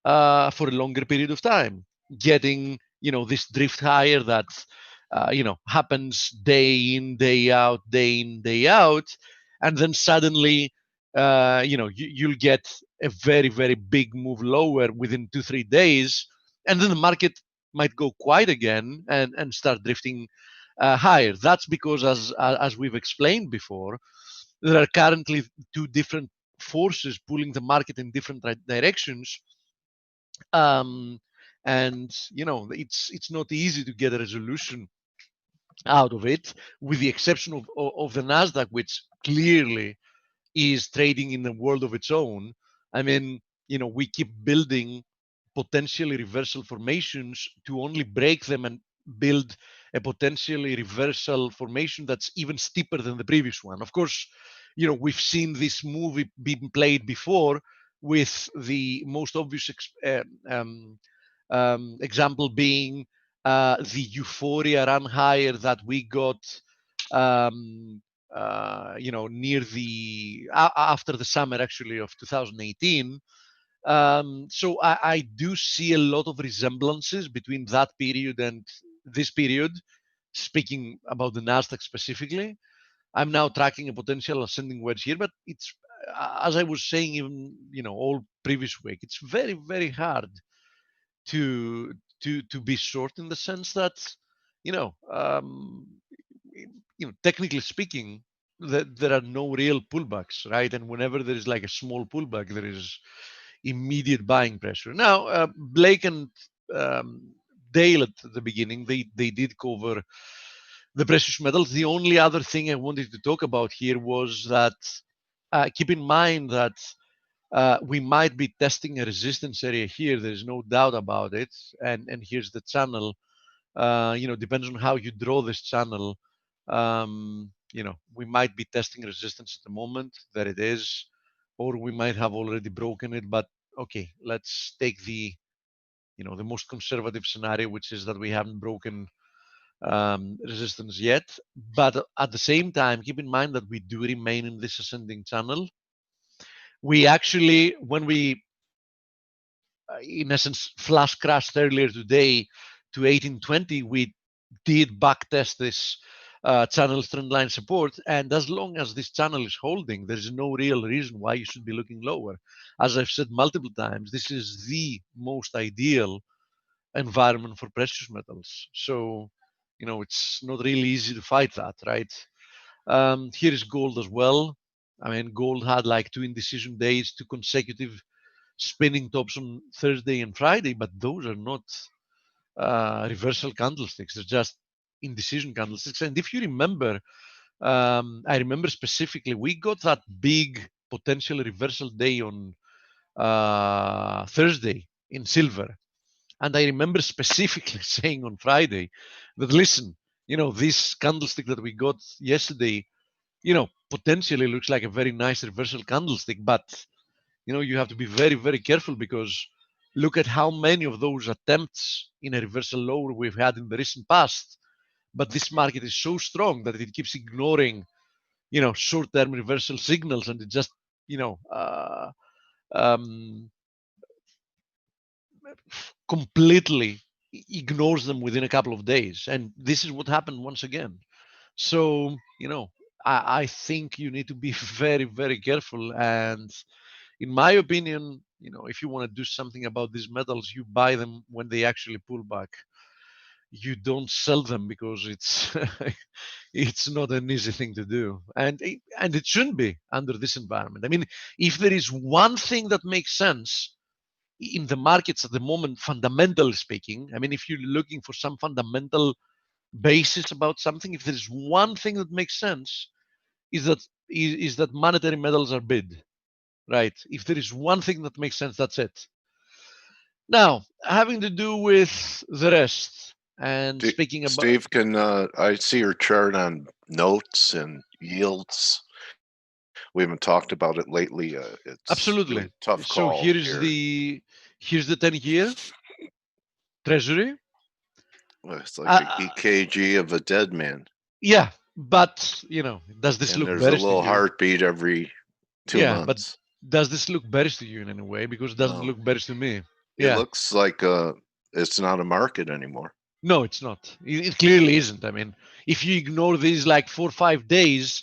for a longer period of time, getting this drift higher that happens day in, day out, and then suddenly you'll get a very, very big move lower within 2-3 days, and then the market might go quiet again and start drifting higher. That's because, as we've explained before, there are currently two different forces pulling the market in different directions. And it's not easy to get a resolution out of it, with the exception of the Nasdaq, which clearly is trading in a world of its own. I mean, we keep building potentially reversal formations to only break them and build a potentially reversal formation that's even steeper than the previous one. Of course, we've seen this movie being played before, with the most obvious example being the euphoria run higher that we got near the after the summer actually of 2018. So I do see a lot of resemblances between that period and this period. Speaking about the Nasdaq specifically, I'm now tracking a potential ascending wedge here, but it's as I was saying even all previous week, it's very very hard to be short in the sense that technically speaking, there are no real pullbacks, right? And whenever there is like a small pullback, there is immediate buying pressure. Now, Blake and Dale at the beginning, they did cover the precious metals. The only other thing I wanted to talk about here was that keep in mind that we might be testing a resistance area here. There's no doubt about it. And here's the channel. Depends on how you draw this channel. We might be testing resistance at the moment. There it is, or we might have already broken it. But okay, let's take the most conservative scenario, which is that we haven't broken resistance yet. But at the same time, keep in mind that we do remain in this ascending channel. We actually, when we in essence flash crashed earlier today to 1820, we did backtest this channel trendline support, and as long as this channel is holding, there's no real reason why you should be looking lower. As I've said multiple times, this is the most ideal environment for precious metals. So it's not really easy to fight that, right? Here is gold as well. I mean, gold had like 2 indecision days, 2 consecutive spinning tops on Thursday and Friday, but those are not reversal candlesticks. They're just indecision candlesticks. And if you remember, I remember specifically, we got that big potential reversal day on Thursday in silver. And I remember specifically saying on Friday that, listen, this candlestick that we got yesterday, potentially looks like a very nice reversal candlestick, but you have to be very, very careful, because look at how many of those attempts in a reversal lower we've had in the recent past. But this market is so strong that it keeps ignoring, short-term reversal signals, and it just, completely ignores them within a couple of days. And this is what happened once again. So, I think you need to be very, very careful. And in my opinion, if you want to do something about these metals, you buy them when they actually pull back. You don't sell them, because it's it's not an easy thing to do, and it shouldn't be under this environment. I mean, if there is one thing that makes sense in the markets at the moment, fundamentally speaking, I mean, if you're looking for some fundamental basis about something, if there's one thing that makes sense, is that monetary metals are bid, right? If there is one thing that makes sense, that's it. Now, having to do with the rest, and speaking about Steve, can I see your chart on notes and yields? We haven't talked about it lately. It's absolutely really tough call. So here's the 10-year Treasury. Well, it's like an EKG of a dead man. Yeah, but does this look bearish? There's a little heartbeat every 2 months. But does this look bearish to you in any way? Because it doesn't look bearish to me. It looks like it's not a market anymore. No, it's not. It clearly isn't. I mean, if you ignore these like 4 or 5 days,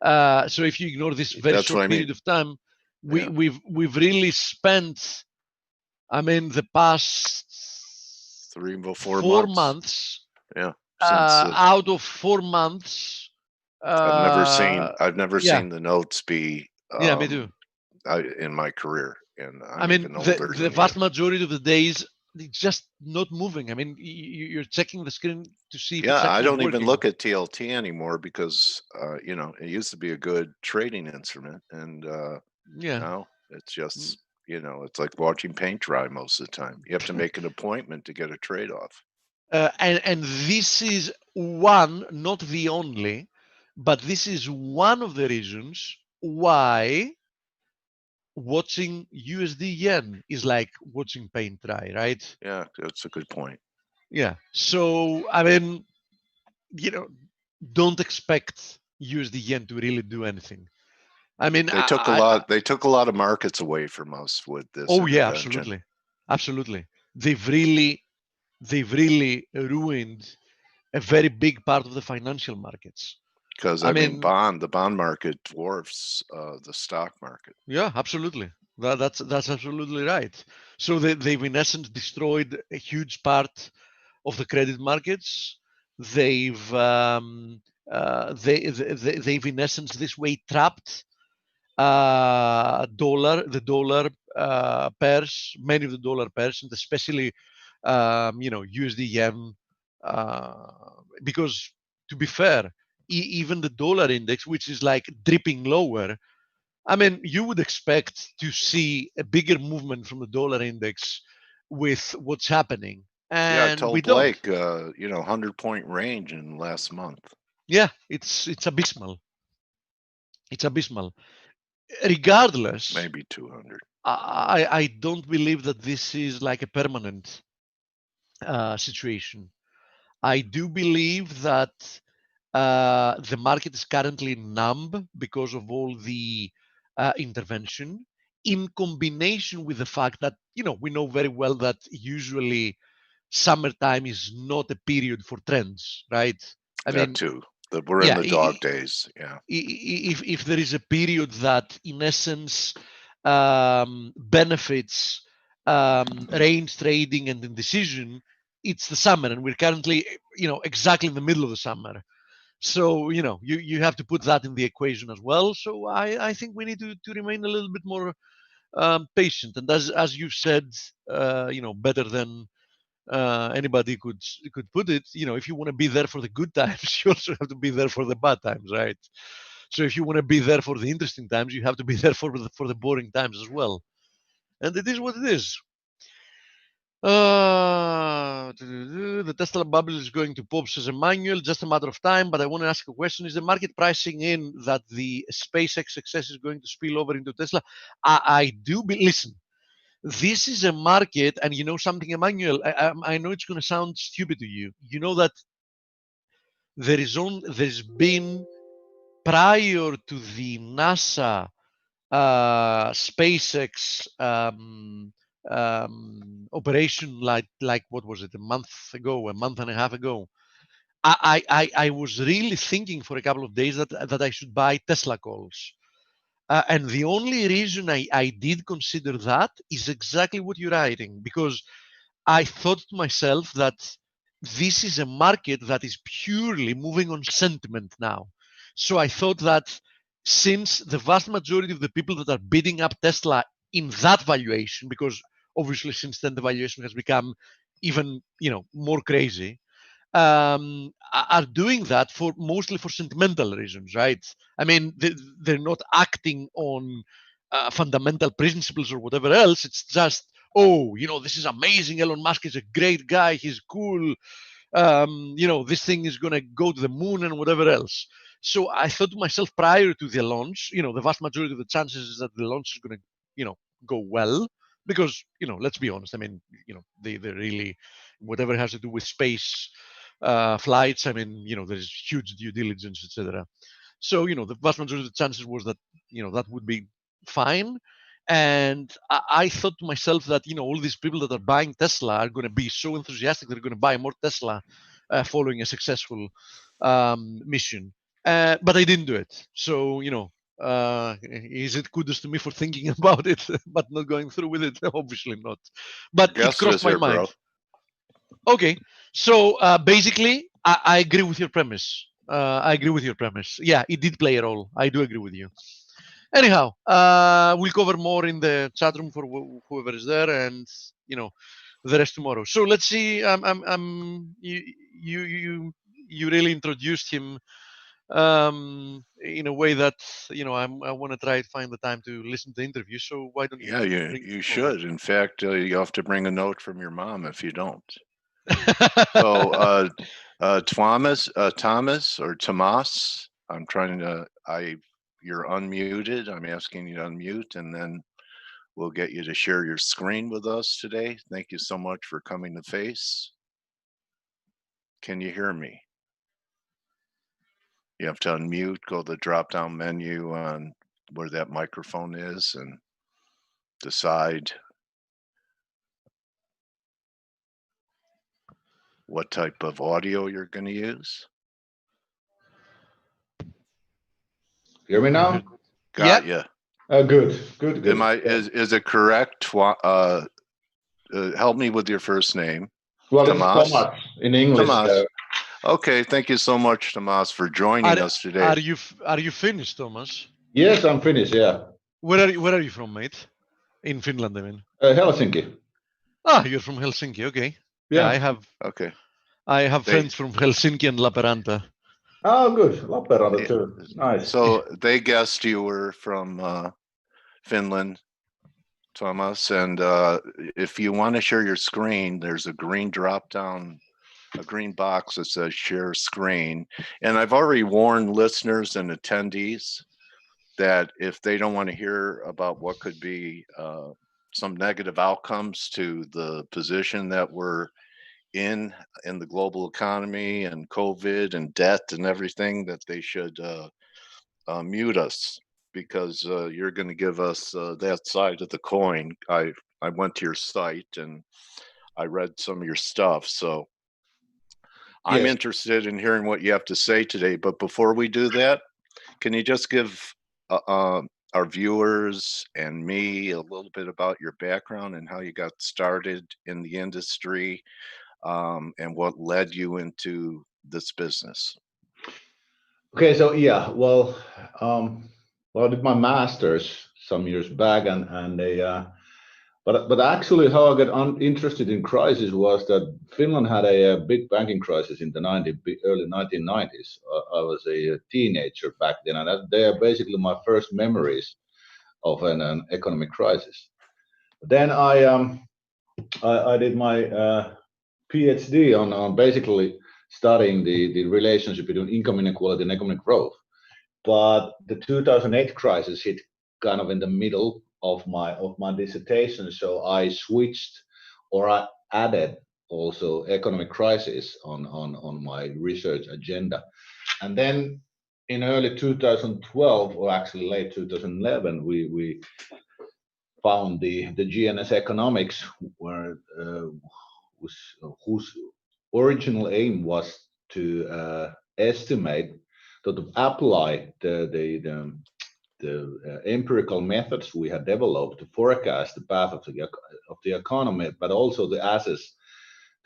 so if you ignore this very short period of time, we've really spent, I mean, the past 3 or 4 months. Yeah. Out of 4 months, I've never seen the notes be. Yeah, me too. In my career, and I mean, the vast majority of the days, it's just not moving. I mean, you're checking the screen to see. If it's I don't working. even look at TLT anymore, because it used to be a good trading instrument, and now it's just it's like watching paint dry most of the time. You have to make an appointment to get a trade off. And this is one, not the only, but this is one of the reasons why watching USD yen is like watching paint dry, right? Yeah, that's a good point. Yeah. So, I mean, don't expect USD yen to really do anything. I mean, They took a lot. They took a lot of markets away from us with this. Oh yeah, intervention. absolutely. They've really ruined a very big part of the financial markets. Because I mean, the bond market dwarfs the stock market. Yeah, absolutely. That's absolutely right. So they've in essence destroyed a huge part of the credit markets. They've they've in essence this way trapped the dollar pairs, many of the dollar pairs, and especially USD yen, because to be fair, even the dollar index, which is like dripping lower, I mean, you would expect to see a bigger movement from the dollar index with what's happening, and yeah, I told we Blake, don't. 100-point range in last month. Yeah, it's abysmal. It's abysmal. Regardless, maybe 200. I don't believe that this is like a permanent situation. I do believe that the market is currently numb because of all the intervention, in combination with the fact that we know very well that usually summertime is not a period for trends, right? I mean, too. We're in yeah, the dog days. Yeah. If there is a period that, in essence, benefits range trading and indecision, it's the summer, and we're currently, exactly in the middle of the summer. So you have to put that in the equation as well. So I think we need to remain a little bit more patient, and as you said, better than anybody could put it. If you want to be there for the good times, you also have to be there for the bad times, right? So if you want to be there for the interesting times, you have to be there for the boring times as well. And it is what it is. The Tesla bubble is going to pop, says Emmanuel, just a matter of time. But I want to ask a question. Is the market pricing in that the SpaceX success is going to spill over into Tesla? I do listen. This is a market, and you know something, Emmanuel, I know it's going to sound stupid to you. You know that there's been, prior to the NASA SpaceX operation, like what was it, a month and a half ago, I was really thinking for a couple of days that I should buy Tesla calls. And the only reason I did consider that is exactly what you're writing, because I thought to myself that this is a market that is purely moving on sentiment now. So I thought that since the vast majority of the people that are bidding up Tesla in that valuation, because obviously since then the valuation has become even more crazy, are doing that for mostly for sentimental reasons, right? I mean, they're not acting on fundamental principles or whatever else. It's just, oh, this is amazing. Elon Musk is a great guy. He's cool. This thing is going to go to the moon and whatever else. So I thought to myself, prior to the launch, the vast majority of the chances is that the launch is going to, go well, because, let's be honest. I mean, they really, whatever has to do with space flights, I mean, there's huge due diligence, etc. So, the vast majority of the chances was that, that would be fine. And I thought to myself that, all these people that are buying Tesla are going to be so enthusiastic, they're going to buy more Tesla following a successful mission. But I didn't do it. So, is it kudos to me for thinking about it, but not going through with it? Obviously not. But it crossed my mind. Bro. Okay. So basically, I agree with your premise. Yeah, it did play a role. I do agree with you. Anyhow, we'll cover more in the chat room for whoever is there, and the rest tomorrow. So let's see. You really introduced him in a way that I want to try to find the time to listen to the interview. So why don't you? Yeah, you should. In fact, you have to bring a note from your mom if you don't. So Thomas or Tomas, I'm trying to. You're unmuted. I'm asking you to unmute, and then we'll get you to share your screen with us today. Thank you so much for coming to Face. Can you hear me? You have to unmute, go to the drop-down menu on where that microphone is, and decide what type of audio you're going to use. Hear me now? Got ya. Good. Is it correct? Help me with your first name. Well, Tomas? it's Tomas in English. Tomas. Okay, thank you so much, Tomas, for joining us today. Are you finished, Thomas? Yes, I'm finished. Yeah. Where are you from, mate? In Finland, I mean. Helsinki. Ah, you're from Helsinki. Okay. Yeah. I have friends from Helsinki and Lappeenranta. Oh, good. Lappeenranta too. Nice. So they guessed you were from Finland, Thomas. And if you want to share your screen, there's a green a green box that says share screen. And I've already warned listeners and attendees that if they don't want to hear about what could be some negative outcomes to the position that we're in the global economy and COVID and debt and everything, that they should mute us, because you're going to give us that side of the coin. I went to your site and I read some of your stuff, so I'm interested in hearing what you have to say today. But before we do that, can you just give our viewers and me a little bit about your background and how you got started in the industry, and what led you into this business? Okay, so yeah, well, I did my master's some years back, but actually, how I got interested in crisis was that Finland had a big banking crisis in the early 1990s. I was a teenager back then, and they are basically my first memories of an economic crisis. Then I did my PhD on basically studying the relationship between income inequality and economic growth. But the 2008 crisis hit kind of in the middle of my dissertation, so I switched, or I added also economic crisis on my research agenda. And then in early 2012, or actually late 2011, we found the GNS Economics, whose original aim was to estimate, to apply the empirical methods we had developed to forecast the path of the economy, but also to assess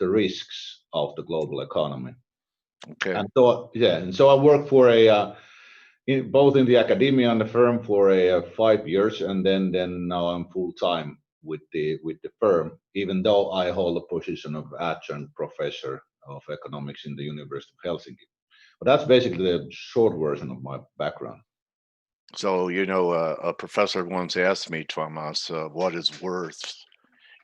the risks of the global economy. Okay. And so I worked for both in the academia and the firm for 5 years, and then now I'm full time with the firm, even though I hold the position of adjunct professor of economics in the University of Helsinki. But that's basically the short version of my background. So, a professor once asked me, Tomas, what is worse,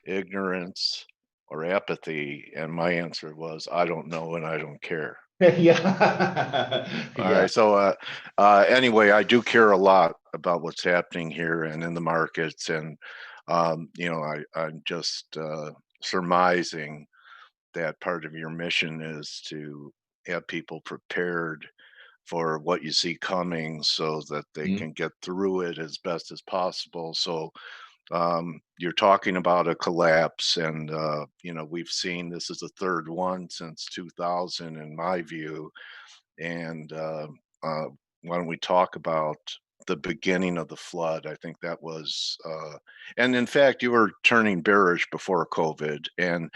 ignorance or apathy? And my answer was, I don't know and I don't care. Yeah. All right. So anyway, I do care a lot about what's happening here and in the markets. And, I'm just surmising that part of your mission is to have people prepared for what you see coming so that they can get through it as best as possible. So you're talking about a collapse, and we've seen this is the third one since 2000 in my view. And why don't we talk about the beginning of the flood? I think that was and in fact you were turning bearish before COVID, and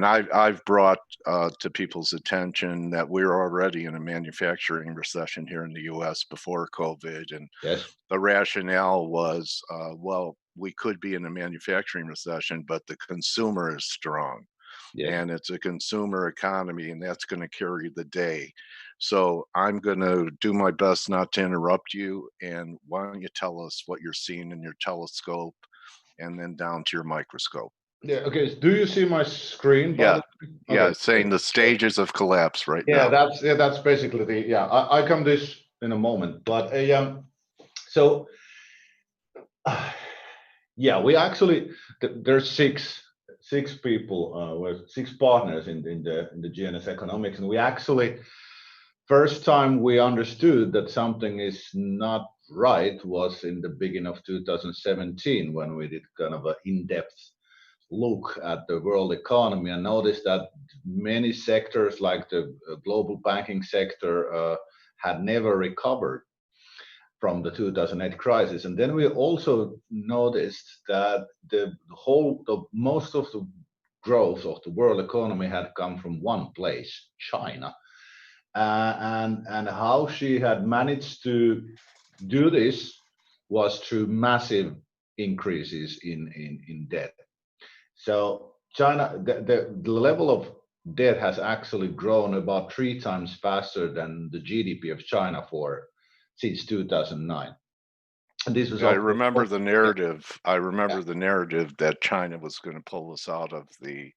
I've brought to people's attention that we're already in a manufacturing recession here in the US before COVID, and the rationale was well, we could be in a manufacturing recession, but the consumer is strong. And it's a consumer economy, and that's going to carry the day. So I'm going to do my best not to interrupt you. And why don't you tell us what you're seeing in your telescope and then down to your microscope? Yeah. Okay. Do you see my screen? Yeah. Okay. Yeah. It's saying the stages of collapse right now. That's basically I come this in a moment, but we actually there's six people, with 6 partners in the GNS Economics, and we actually first time we understood that something is not right was in the beginning of 2017 when we did kind of an in-depth look at the world economy and noticed that many sectors like the global banking sector had never recovered from the 2008 crisis. And then we also noticed that most of the growth of the world economy had come from one place, China. And how she had managed to do this was through massive increases in debt. So China, the level of debt has actually grown about 3 times faster than the GDP of China since 2009. And this was I remember the narrative. I remember the narrative that China was going to pull us out of the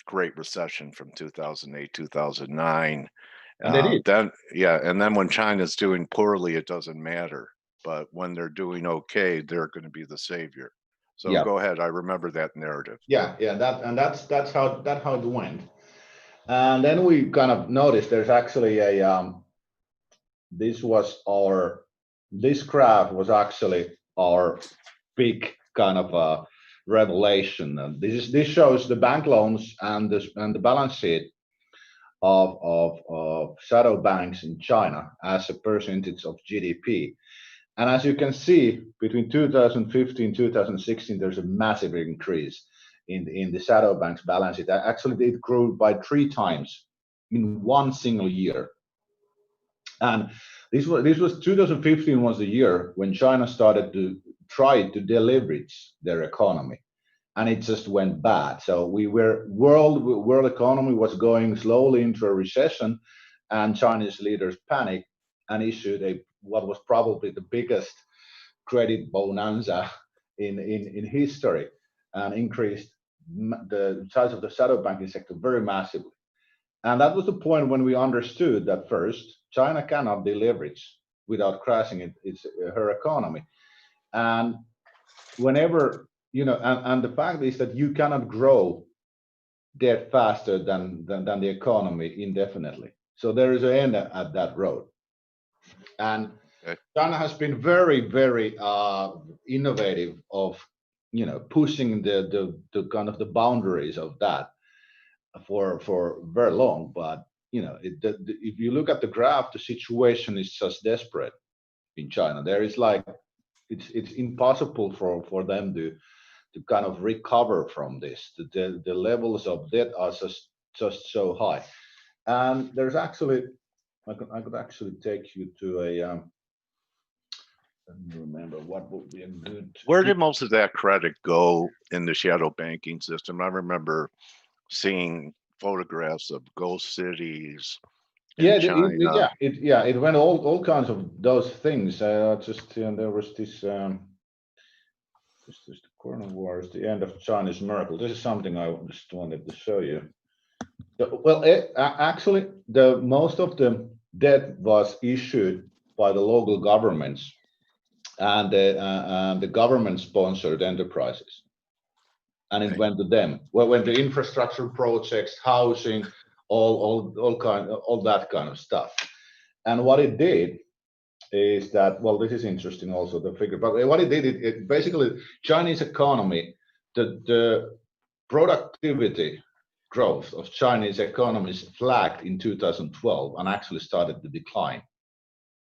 Great Recession from 2008, 2009. And they did. Then when China's doing poorly, it doesn't matter. But when they're doing okay, they're going to be the savior. So go ahead. I remember that narrative. That's how it went. And then we kind of noticed there's actually this graph was actually our big kind of revelation. And this shows the bank loans and the balance sheet of shadow banks in China as a percentage of GDP. And as you can see, between 2015 and 2016, there's a massive increase in the shadow bank's balance sheet. Actually, it grew by 3 times in one single year. And this was 2015 was the year when China started to try to deleverage their economy, and it just went bad. So world economy was going slowly into a recession, and Chinese leaders panicked and issued what was probably the biggest credit bonanza in history, and increased the size of the shadow banking sector very massively. And that was the point when we understood that first, China cannot deleverage without crashing her economy. And whenever, and the fact is that you cannot grow debt faster than the economy indefinitely. So there is an end at that road. And China has been very, very innovative of, pushing the kind of the boundaries of that for very long. But if you look at the graph, the situation is just desperate in China. There is it's impossible for them to kind of recover from this. The levels of debt are just so high. And there's actually, I could actually take you to a let me remember what would be a good. Where did most of that credit go in the shadow banking system? I remember seeing photographs of ghost cities. It went all kinds of those things. There was this the Corona Wars, the end of Chinese miracle. This is something I just wanted to show you. Well, actually, most of the debt was issued by the local governments and the government-sponsored enterprises, and it went to them. Well, when the infrastructure projects, housing, all that kind of stuff. And what it did is that, well, this is interesting also, the figure, but what it did, it basically, Chinese economy, the productivity growth of Chinese economies flagged in 2012 and actually started to decline.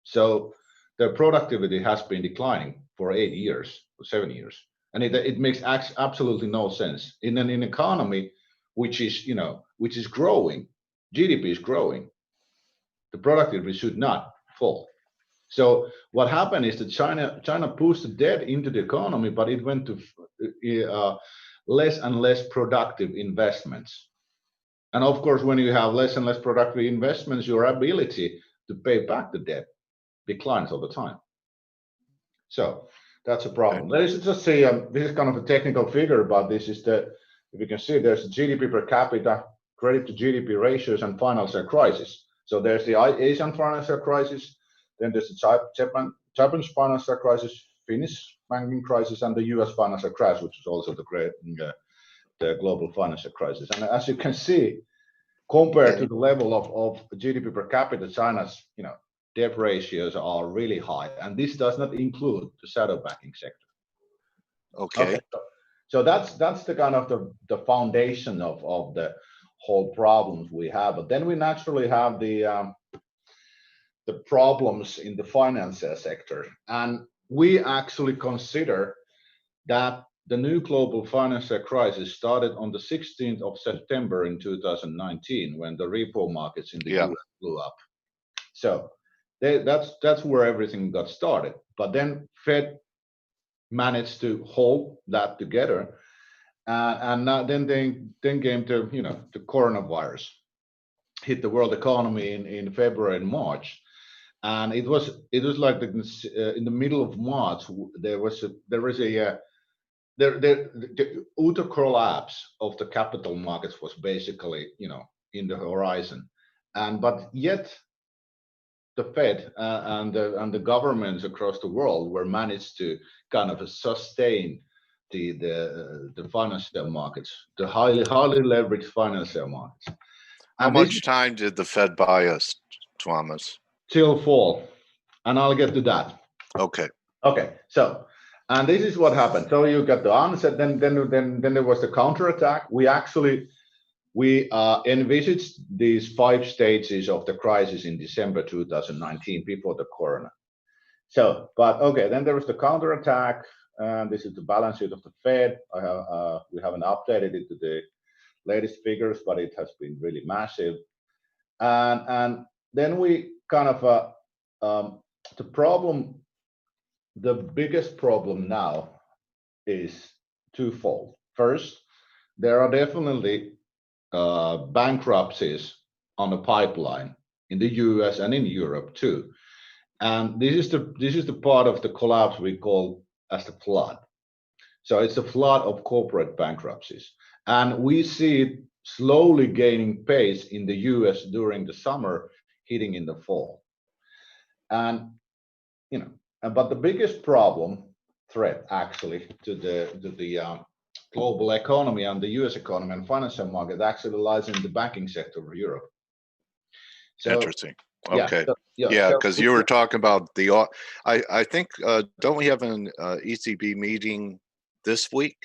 So their productivity has been declining for 8 years or 7 years. And it makes absolutely no sense in an economy which is growing. GDP is growing. The productivity should not fall. So what happened is that China pushed the debt into the economy, but it went to less and less productive investments. And of course, when you have less and less productive investments, your ability to pay back the debt declines all the time. So that's a problem. Let's just say this is kind of a technical figure, but this is if you can see, there's GDP per capita, credit to GDP ratios, and financial crisis. So there's the Asian financial crisis, then there's the Japanese financial crisis, Finnish banking crisis, and the US financial crash, which is also the global financial crisis. And as you can see, compared to the level of GDP per capita, China's debt ratios are really high, and this does not include the shadow banking sector. Okay. So that's the kind of the foundation of the whole problems we have. But then we naturally have the problems in the financial sector, and we actually consider that the new global financial crisis started on the 16th of September in 2019 when the repo markets in the US blew up. So that's where everything got started. But then Fed managed to hold that together, and then came to the coronavirus hit the world economy in February and March, and it was like in the middle of March the utter collapse of the capital markets was basically in the horizon, but yet the Fed and the governments across the world were managed to kind of sustain the financial markets, the highly leveraged financial markets. How much time did the Fed buy us, Tuomas? Till fall, and I'll get to that. Okay. So, and this is what happened. So you got the onset, then there was the counterattack. We envisaged these 5 stages of the crisis in December 2019 before the corona. So, then there was the counterattack, and this is the balance sheet of the Fed. We haven't updated it to the latest figures, but it has been really massive. And then we kind of the biggest problem now is twofold. First, there are definitely bankruptcies on the pipeline in the US and in Europe too, and this is the part of the collapse we call as the flood. So it's a flood of corporate bankruptcies, and we see it slowly gaining pace in the US during the summer, hitting in the fall. And but the biggest threat actually to the global economy and the US economy and financial market actually lies in the banking sector of Europe. So, interesting. Okay. Yeah, because you were talking about I think don't we have an ECB meeting this week?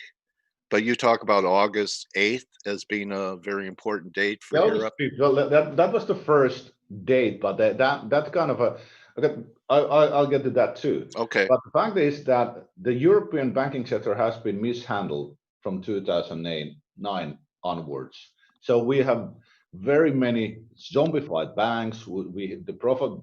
But you talk about August 8th as being a very important date for Europe. Well, that was the first date, but that's kind of a. Okay, I'll get to that too. Okay. But the fact is that the European banking sector has been mishandled from 2009 onwards. So we have very many zombified banks. The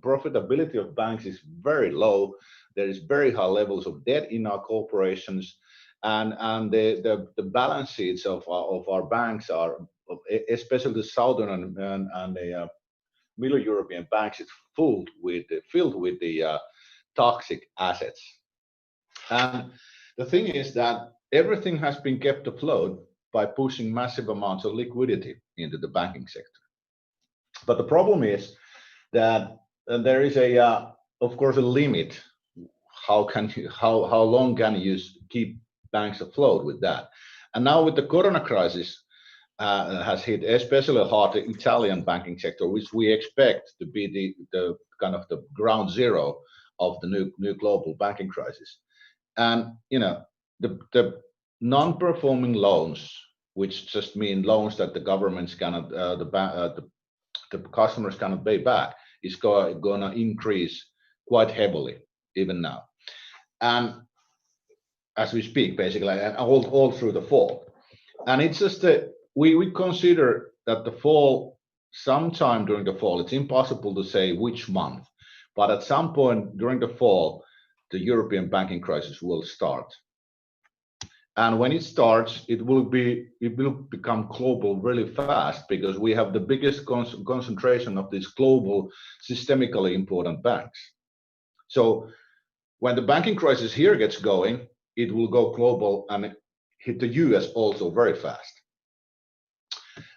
profitability of banks is very low. There is very high levels of debt in our corporations, and the balance sheets of our banks are, especially the southern and the Middle European banks, is filled with the toxic assets. And the thing is that everything has been kept afloat by pushing massive amounts of liquidity into the banking sector. But the problem is that there is of course, a limit. How long can you keep banks afloat with that? And now with the Corona crisis, has hit especially hard the Italian banking sector, which we expect to be the kind of the ground zero of the new global banking crisis. And the non-performing loans, which just mean loans that the governments cannot, the customers cannot pay back, is going to increase quite heavily even now, and as we speak, basically, all through the fall. And it's just we consider that the fall, sometime during the fall, it's impossible to say which month, but at some point during the fall, the European banking crisis will start. And when it starts, it will become global really fast, because we have the biggest concentration of these global systemically important banks. So when the banking crisis here gets going, it will go global and hit the US also very fast.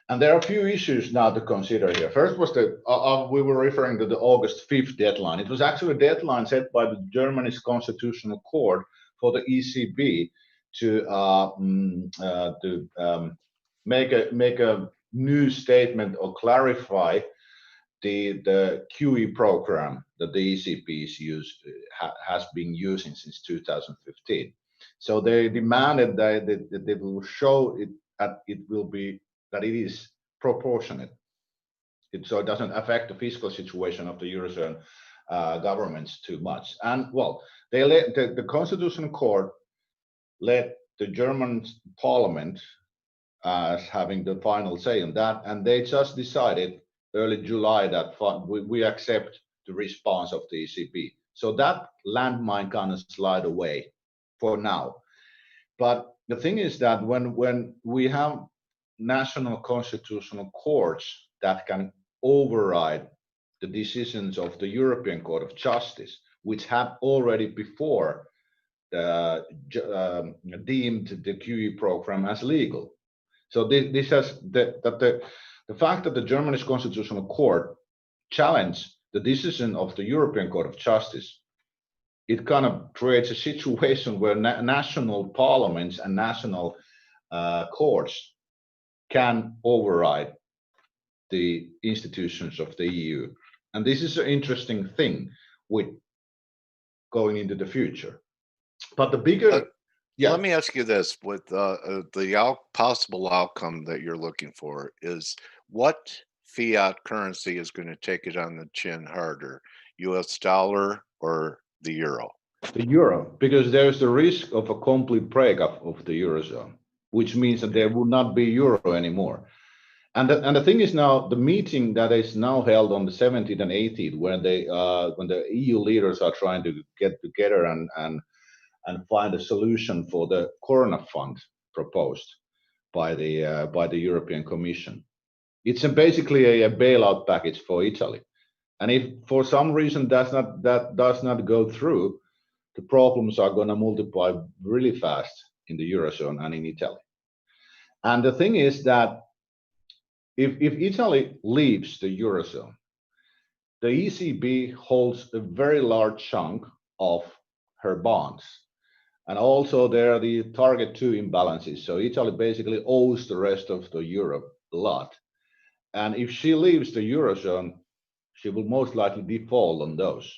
And there are a few issues now to consider here. First was we were referring to the August 5th deadline. It was actually a deadline set by the Germany's constitutional court for the ECB to make a new statement or clarify the QE program that the ECB has been using since 2015. So they demanded that they will show it that it is proportionate. So it doesn't affect the fiscal situation of the Eurozone governments too much. And well, they let the Constitutional Court let the German Parliament as having the final say on that, and they just decided early July that we accept the response of the ECB. So that landmine kind of slide away for now. But the thing is that when we have national constitutional courts that can override the decisions of the European Court of Justice, which have already before deemed the QE program as legal. So this has the fact that the German Constitutional Court challenged the decision of the European Court of Justice, it kind of creates a situation where national parliaments and national courts can override the institutions of the EU. And this is an interesting thing with going into the future. But the bigger... Let me ask you this: with the possible outcome that you're looking for, is what fiat currency is going to take it on the chin harder, US dollar or the euro? The euro, because there's the risk of a complete breakup of the Eurozone, which means that there will not be euro anymore. And the thing is now, the meeting that is now held on the 17th and 18th, when the EU leaders are trying to get together and find a solution for the Corona Fund proposed by the European Commission. It's basically a bailout package for Italy. And if for some reason that does not go through, the problems are going to multiply really fast in the Eurozone and in Italy. And the thing is that if Italy leaves the Eurozone, the ECB holds a very large chunk of her bonds. And also there are the target 2 imbalances. So Italy basically owes the rest of the Europe a lot. And if she leaves the Eurozone, she will most likely default on those.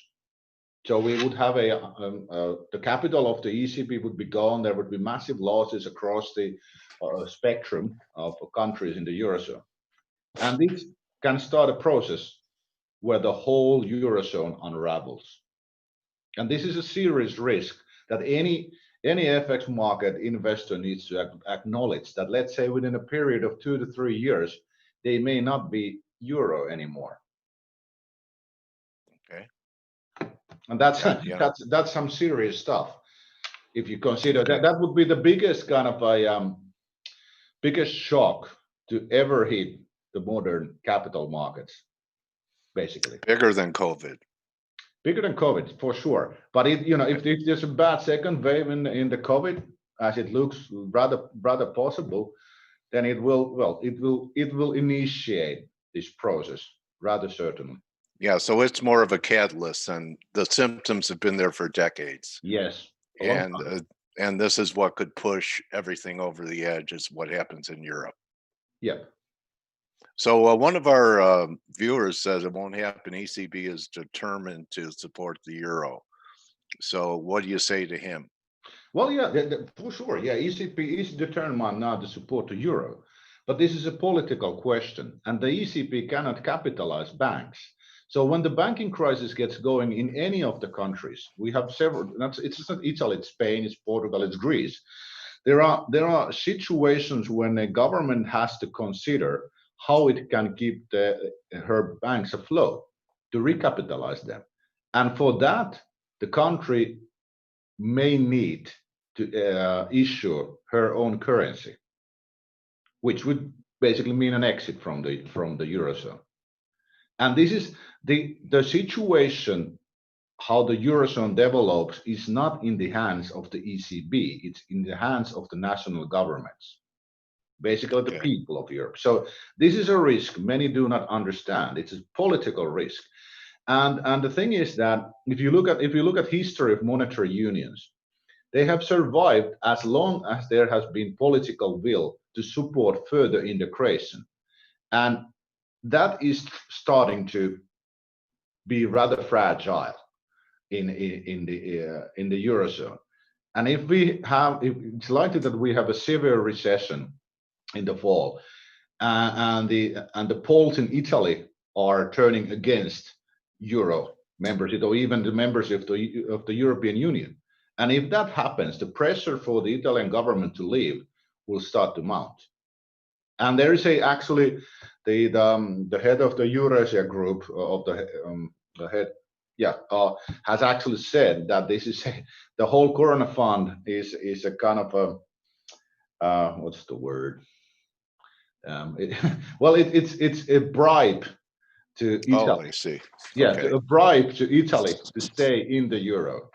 So we would have the capital of the ECB would be gone. There would be massive losses across the spectrum of countries in the Eurozone. And this can start a process where the whole Eurozone unravels. And this is a serious risk that any FX market investor needs to acknowledge, that let's say within a period of 2 to 3 years, they may not be euro anymore. Okay. And that's some serious stuff. If you consider that would be the biggest kind of biggest shock to ever hit the modern capital markets, basically. Bigger than COVID. Bigger than COVID, for sure. But if there's a bad second wave in the COVID, as it looks rather possible, then it will initiate this process rather certainly. Yeah, so it's more of a catalyst, and the symptoms have been there for decades. Yes. And this is what could push everything over the edge, is what happens in Europe. Yeah. So one of our viewers says it won't happen. ECB is determined to support the euro. So what do you say to him? Well, yeah, for sure. Yeah, ECB is determined now to support the euro. But this is a political question, and the ECB cannot capitalize banks. So when the banking crisis gets going in any of the countries, we have several, it's not Italy, it's Spain, it's Portugal, it's Greece. There are situations when a government has to consider how it can keep her banks afloat, to recapitalize them. And for that, the country may need to issue her own currency, which would basically mean an exit from the Eurozone. And this is the situation, how the Eurozone develops is not in the hands of the ECB, it's in the hands of the national governments, basically the people of Europe. So this is a risk many do not understand. It's a political risk. And the thing is that if you look at history of monetary unions, they have survived as long as there has been political will to support further integration. And that is starting to be rather fragile in the Eurozone. And if it's likely that we have a severe recession in the fall, and the polls in Italy are turning against euro membership, or even the members of the European Union. And if that happens, the pressure for the Italian government to leave will start to mount. And there is actually the head of the Eurasia group of the head, has actually said that this is the whole Corona fund is a kind of a what's the word? It's a bribe to Italy. Oh, I see. Yeah, Okay. a bribe to Italy to stay in the euro.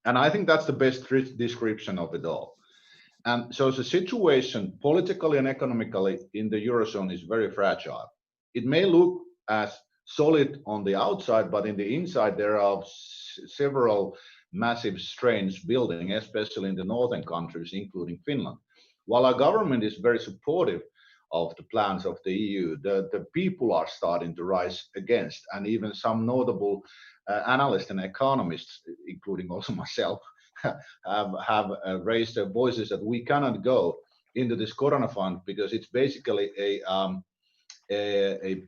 And I think that's the best description of it all. And so the situation politically and economically in the Eurozone is very fragile. It may look as solid on the outside, but in the inside, there are several massive strains building, especially in the northern countries, including Finland. While our government is very supportive of the plans of the EU, the people are starting to rise against, and even some notable analysts and economists, including also myself, have raised their voices that we cannot go into this Corona fund because it's basically a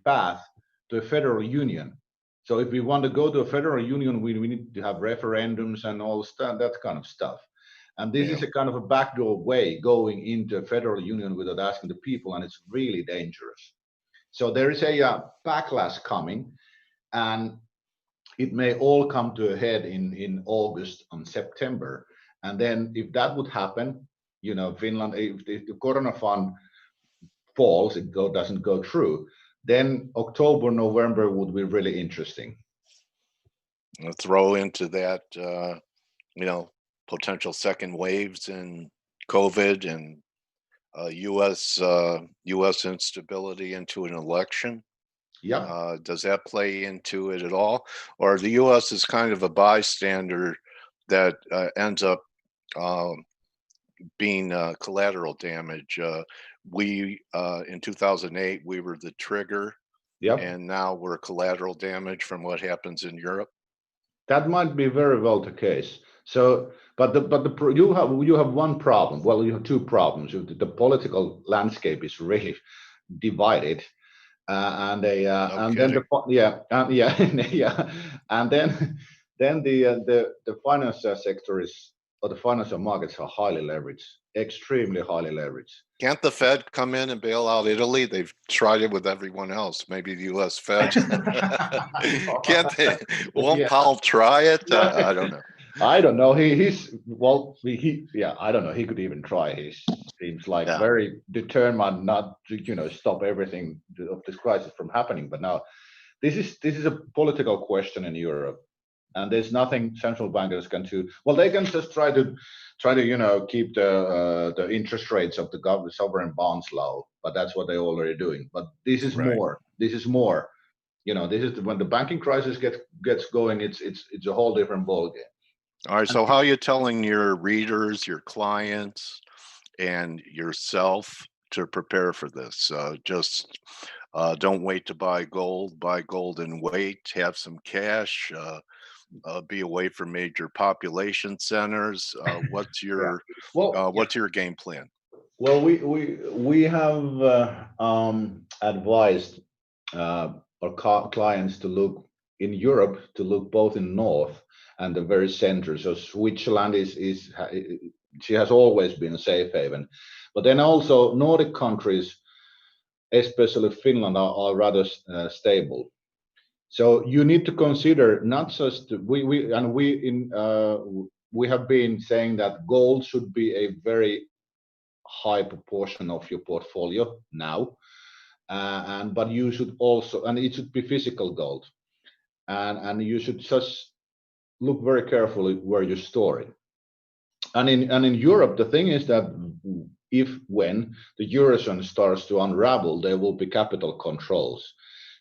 path to a federal union. So if we want to go to a federal union, we need to have referendums and all that kind of stuff. And this is a kind of a backdoor way going into a federal union without asking the people, and it's really dangerous. So there is a backlash coming, and it may all come to a head in August and September. And then if that would happen, Finland, if the Corona fund falls, doesn't go through, then October, November would be really interesting. I'll throw into that, potential second waves in COVID and U.S. instability into an election. Yeah. Does that play into it at all, or the U.S. is kind of a bystander that ends up being collateral damage? We in 2008 we were the trigger, and now we're collateral damage from what happens in Europe. That might be very well the case. So, you have one problem. Well, you have two problems. The political landscape is really divided. And then the financial sector the financial markets are highly leveraged, extremely highly leveraged. Can't the Fed come in and bail out Italy? They've tried it with everyone else. Maybe the U.S. Fed. Can't they? Won't Powell try it? I don't know. I don't know. I don't know. He could even try. He seems like very determined not to, stop everything of this crisis from happening. But now, this is a political question in Europe, and there's nothing central bankers can do. Well, they can just try to keep the interest rates of the sovereign bonds low, but that's what they're already doing. But this is more. This is more. This is when the banking crisis gets going. It's a whole different ballgame. All right. So how are you telling your readers, your clients, and yourself to prepare for this? Just don't wait to buy gold. Buy gold and wait. Have some cash. Be away from major population centers. What's your what's your game plan? Well, we have advised our clients to look in Europe, to look both in north and the very center. So Switzerland she has always been a safe haven, but then also Nordic countries, especially Finland, are rather stable. So you need to consider not just we have been saying that gold should be a very high proportion of your portfolio now, but you should also, and it should be physical gold, and you should just look very carefully where you store it. And in Europe, the thing is that when the Eurozone starts to unravel, there will be capital controls.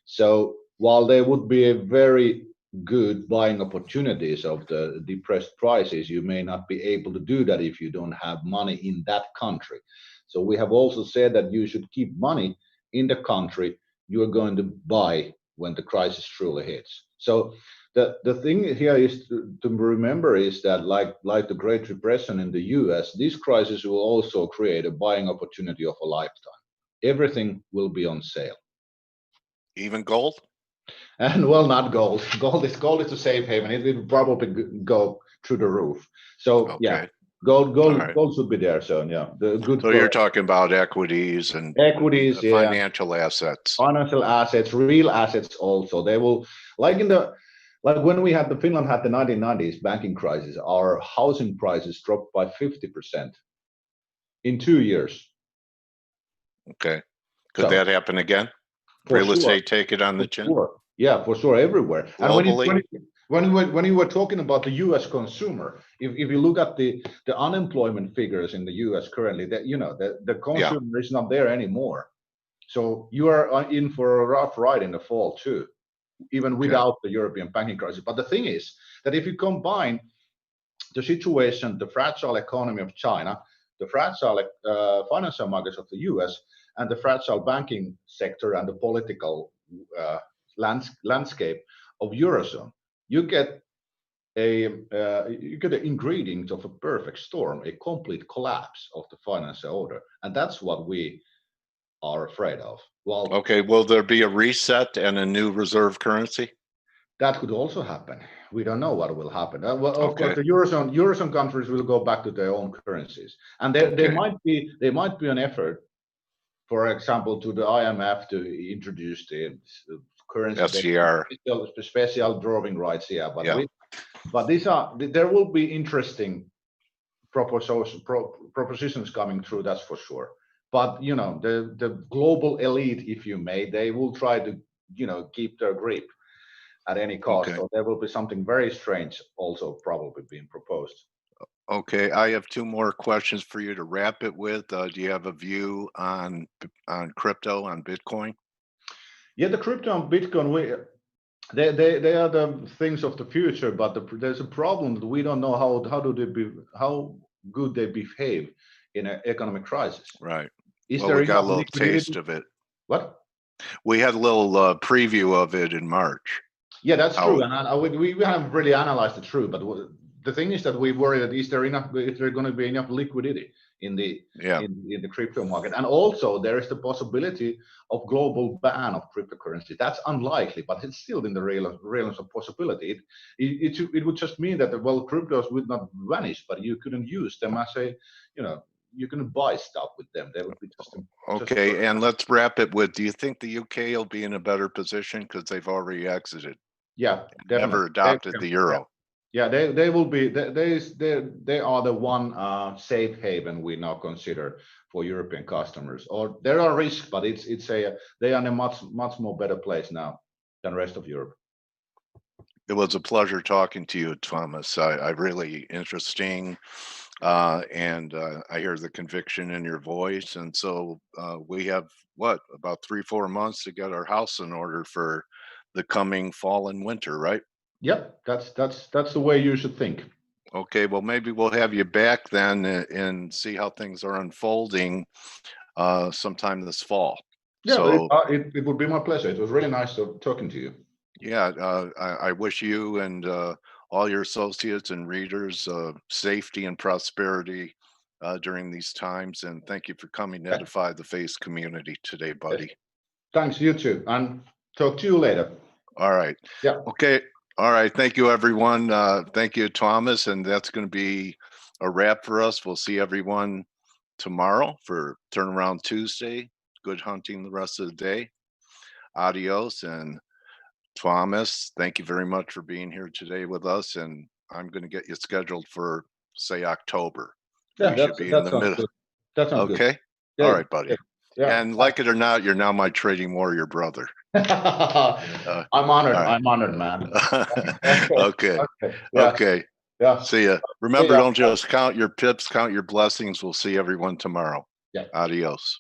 So while there would be a very good buying opportunities of the depressed prices, you may not be able to do that if you don't have money in that country. So we have also said that you should keep money in the country you are going to buy when the crisis truly hits. So the thing here is to remember is that like the Great Depression in the US, this crisis will also create a buying opportunity of a lifetime. Everything will be on sale. Even gold? And well, not gold. Gold is a safe haven. It will probably go through the roof. So yeah, Okay. gold right. should be there. So yeah, the good. So you're talking about equities and equities, yeah, financial assets. financial assets, real assets also. They will like when Finland had the 1990s banking crisis, our housing prices dropped by 50% in 2 years. Okay. Could So, that happen again? for Real sure. estate take it on the For chin? sure. Yeah, for sure, everywhere. Globally? And when you were talking about the U.S. consumer, if you look at the unemployment figures in the U.S. currently, that the consumer is not there anymore. So you are in for a rough ride in the fall too, even without the European banking crisis. But the thing is that if you combine the situation, the fragile economy of China, the fragile financial markets of the U.S., and the fragile banking sector and the political landscape of Eurozone, you get the ingredients of a perfect storm, a complete collapse of the financial order, and that's what we are afraid of. Well, okay, will there be a reset and a new reserve currency? That could also happen. We don't know what will happen. Well, of course, the Eurozone countries will go back to their own currencies, and there might be an effort, for example, to the IMF to introduce the currency SCR, special drawing rights. Yeah, but there will be interesting propositions coming through. That's for sure. But the global elite, if you may, they will try to keep their grip at any cost. Okay. So there will be something very strange also probably being proposed. Okay, I have two more questions for you to wrap it with. Do you have a view on crypto, on Bitcoin? Yeah, the crypto and Bitcoin, they are the things of the future, but there's a problem that we don't know how good they behave in an economic crisis. Right. Is well, there we got a little liquidity? taste of it. What? We had a little preview of it in March. Yeah, that's true, and we haven't really analyzed it through. But the thing is that we worry that is there going to be enough liquidity in the crypto market, and also there is the possibility of global ban of cryptocurrency. That's unlikely, but it's still in the realms of possibility. It would just mean that cryptos would not vanish, but you couldn't use them as you can buy stuff with them. They would be just okay. And let's wrap it with: do you think the UK will be in a better position because they've already exited? Yeah, definitely. Never adopted the euro. Yeah, they will be. They are the one safe haven we now consider for European customers. Or there are risks, but they are in a much more better place now than the rest of Europe. It was a pleasure talking to you, Thomas. I really interesting. And I hear the conviction in your voice. And so we have about 3-4 months to get our house in order for the coming fall and winter, right? Yep, that's the way you should think. Okay, well, maybe we'll have you back then and see how things are unfolding sometime this fall. Yeah, so, it would be my pleasure. It was really nice talking to you. Yeah, I wish you and all your associates and readers safety and prosperity during these times. And thank you for coming to Edify the Faith community today, buddy. Thanks, you too. And talk to you later. All right. Yeah. Okay. All right. Thank you, everyone. Thank you, Thomas. And that's going to be a wrap for us. We'll see everyone tomorrow for Turnaround Tuesday. Good hunting the rest of the day. Adios. And Thomas, thank you very much for being here today with us. And I'm going to get you scheduled for, say, October. Yeah, that sounds good. That sounds good. Okay. Yeah, all right, buddy. Yeah. And like it or not, you're now my trading warrior brother. I'm honored. Right. I'm honored, man. Okay. Yeah. Okay. Yeah. See ya. Remember, don't just count your pips, count your blessings. We'll see everyone tomorrow. Yeah. Adios.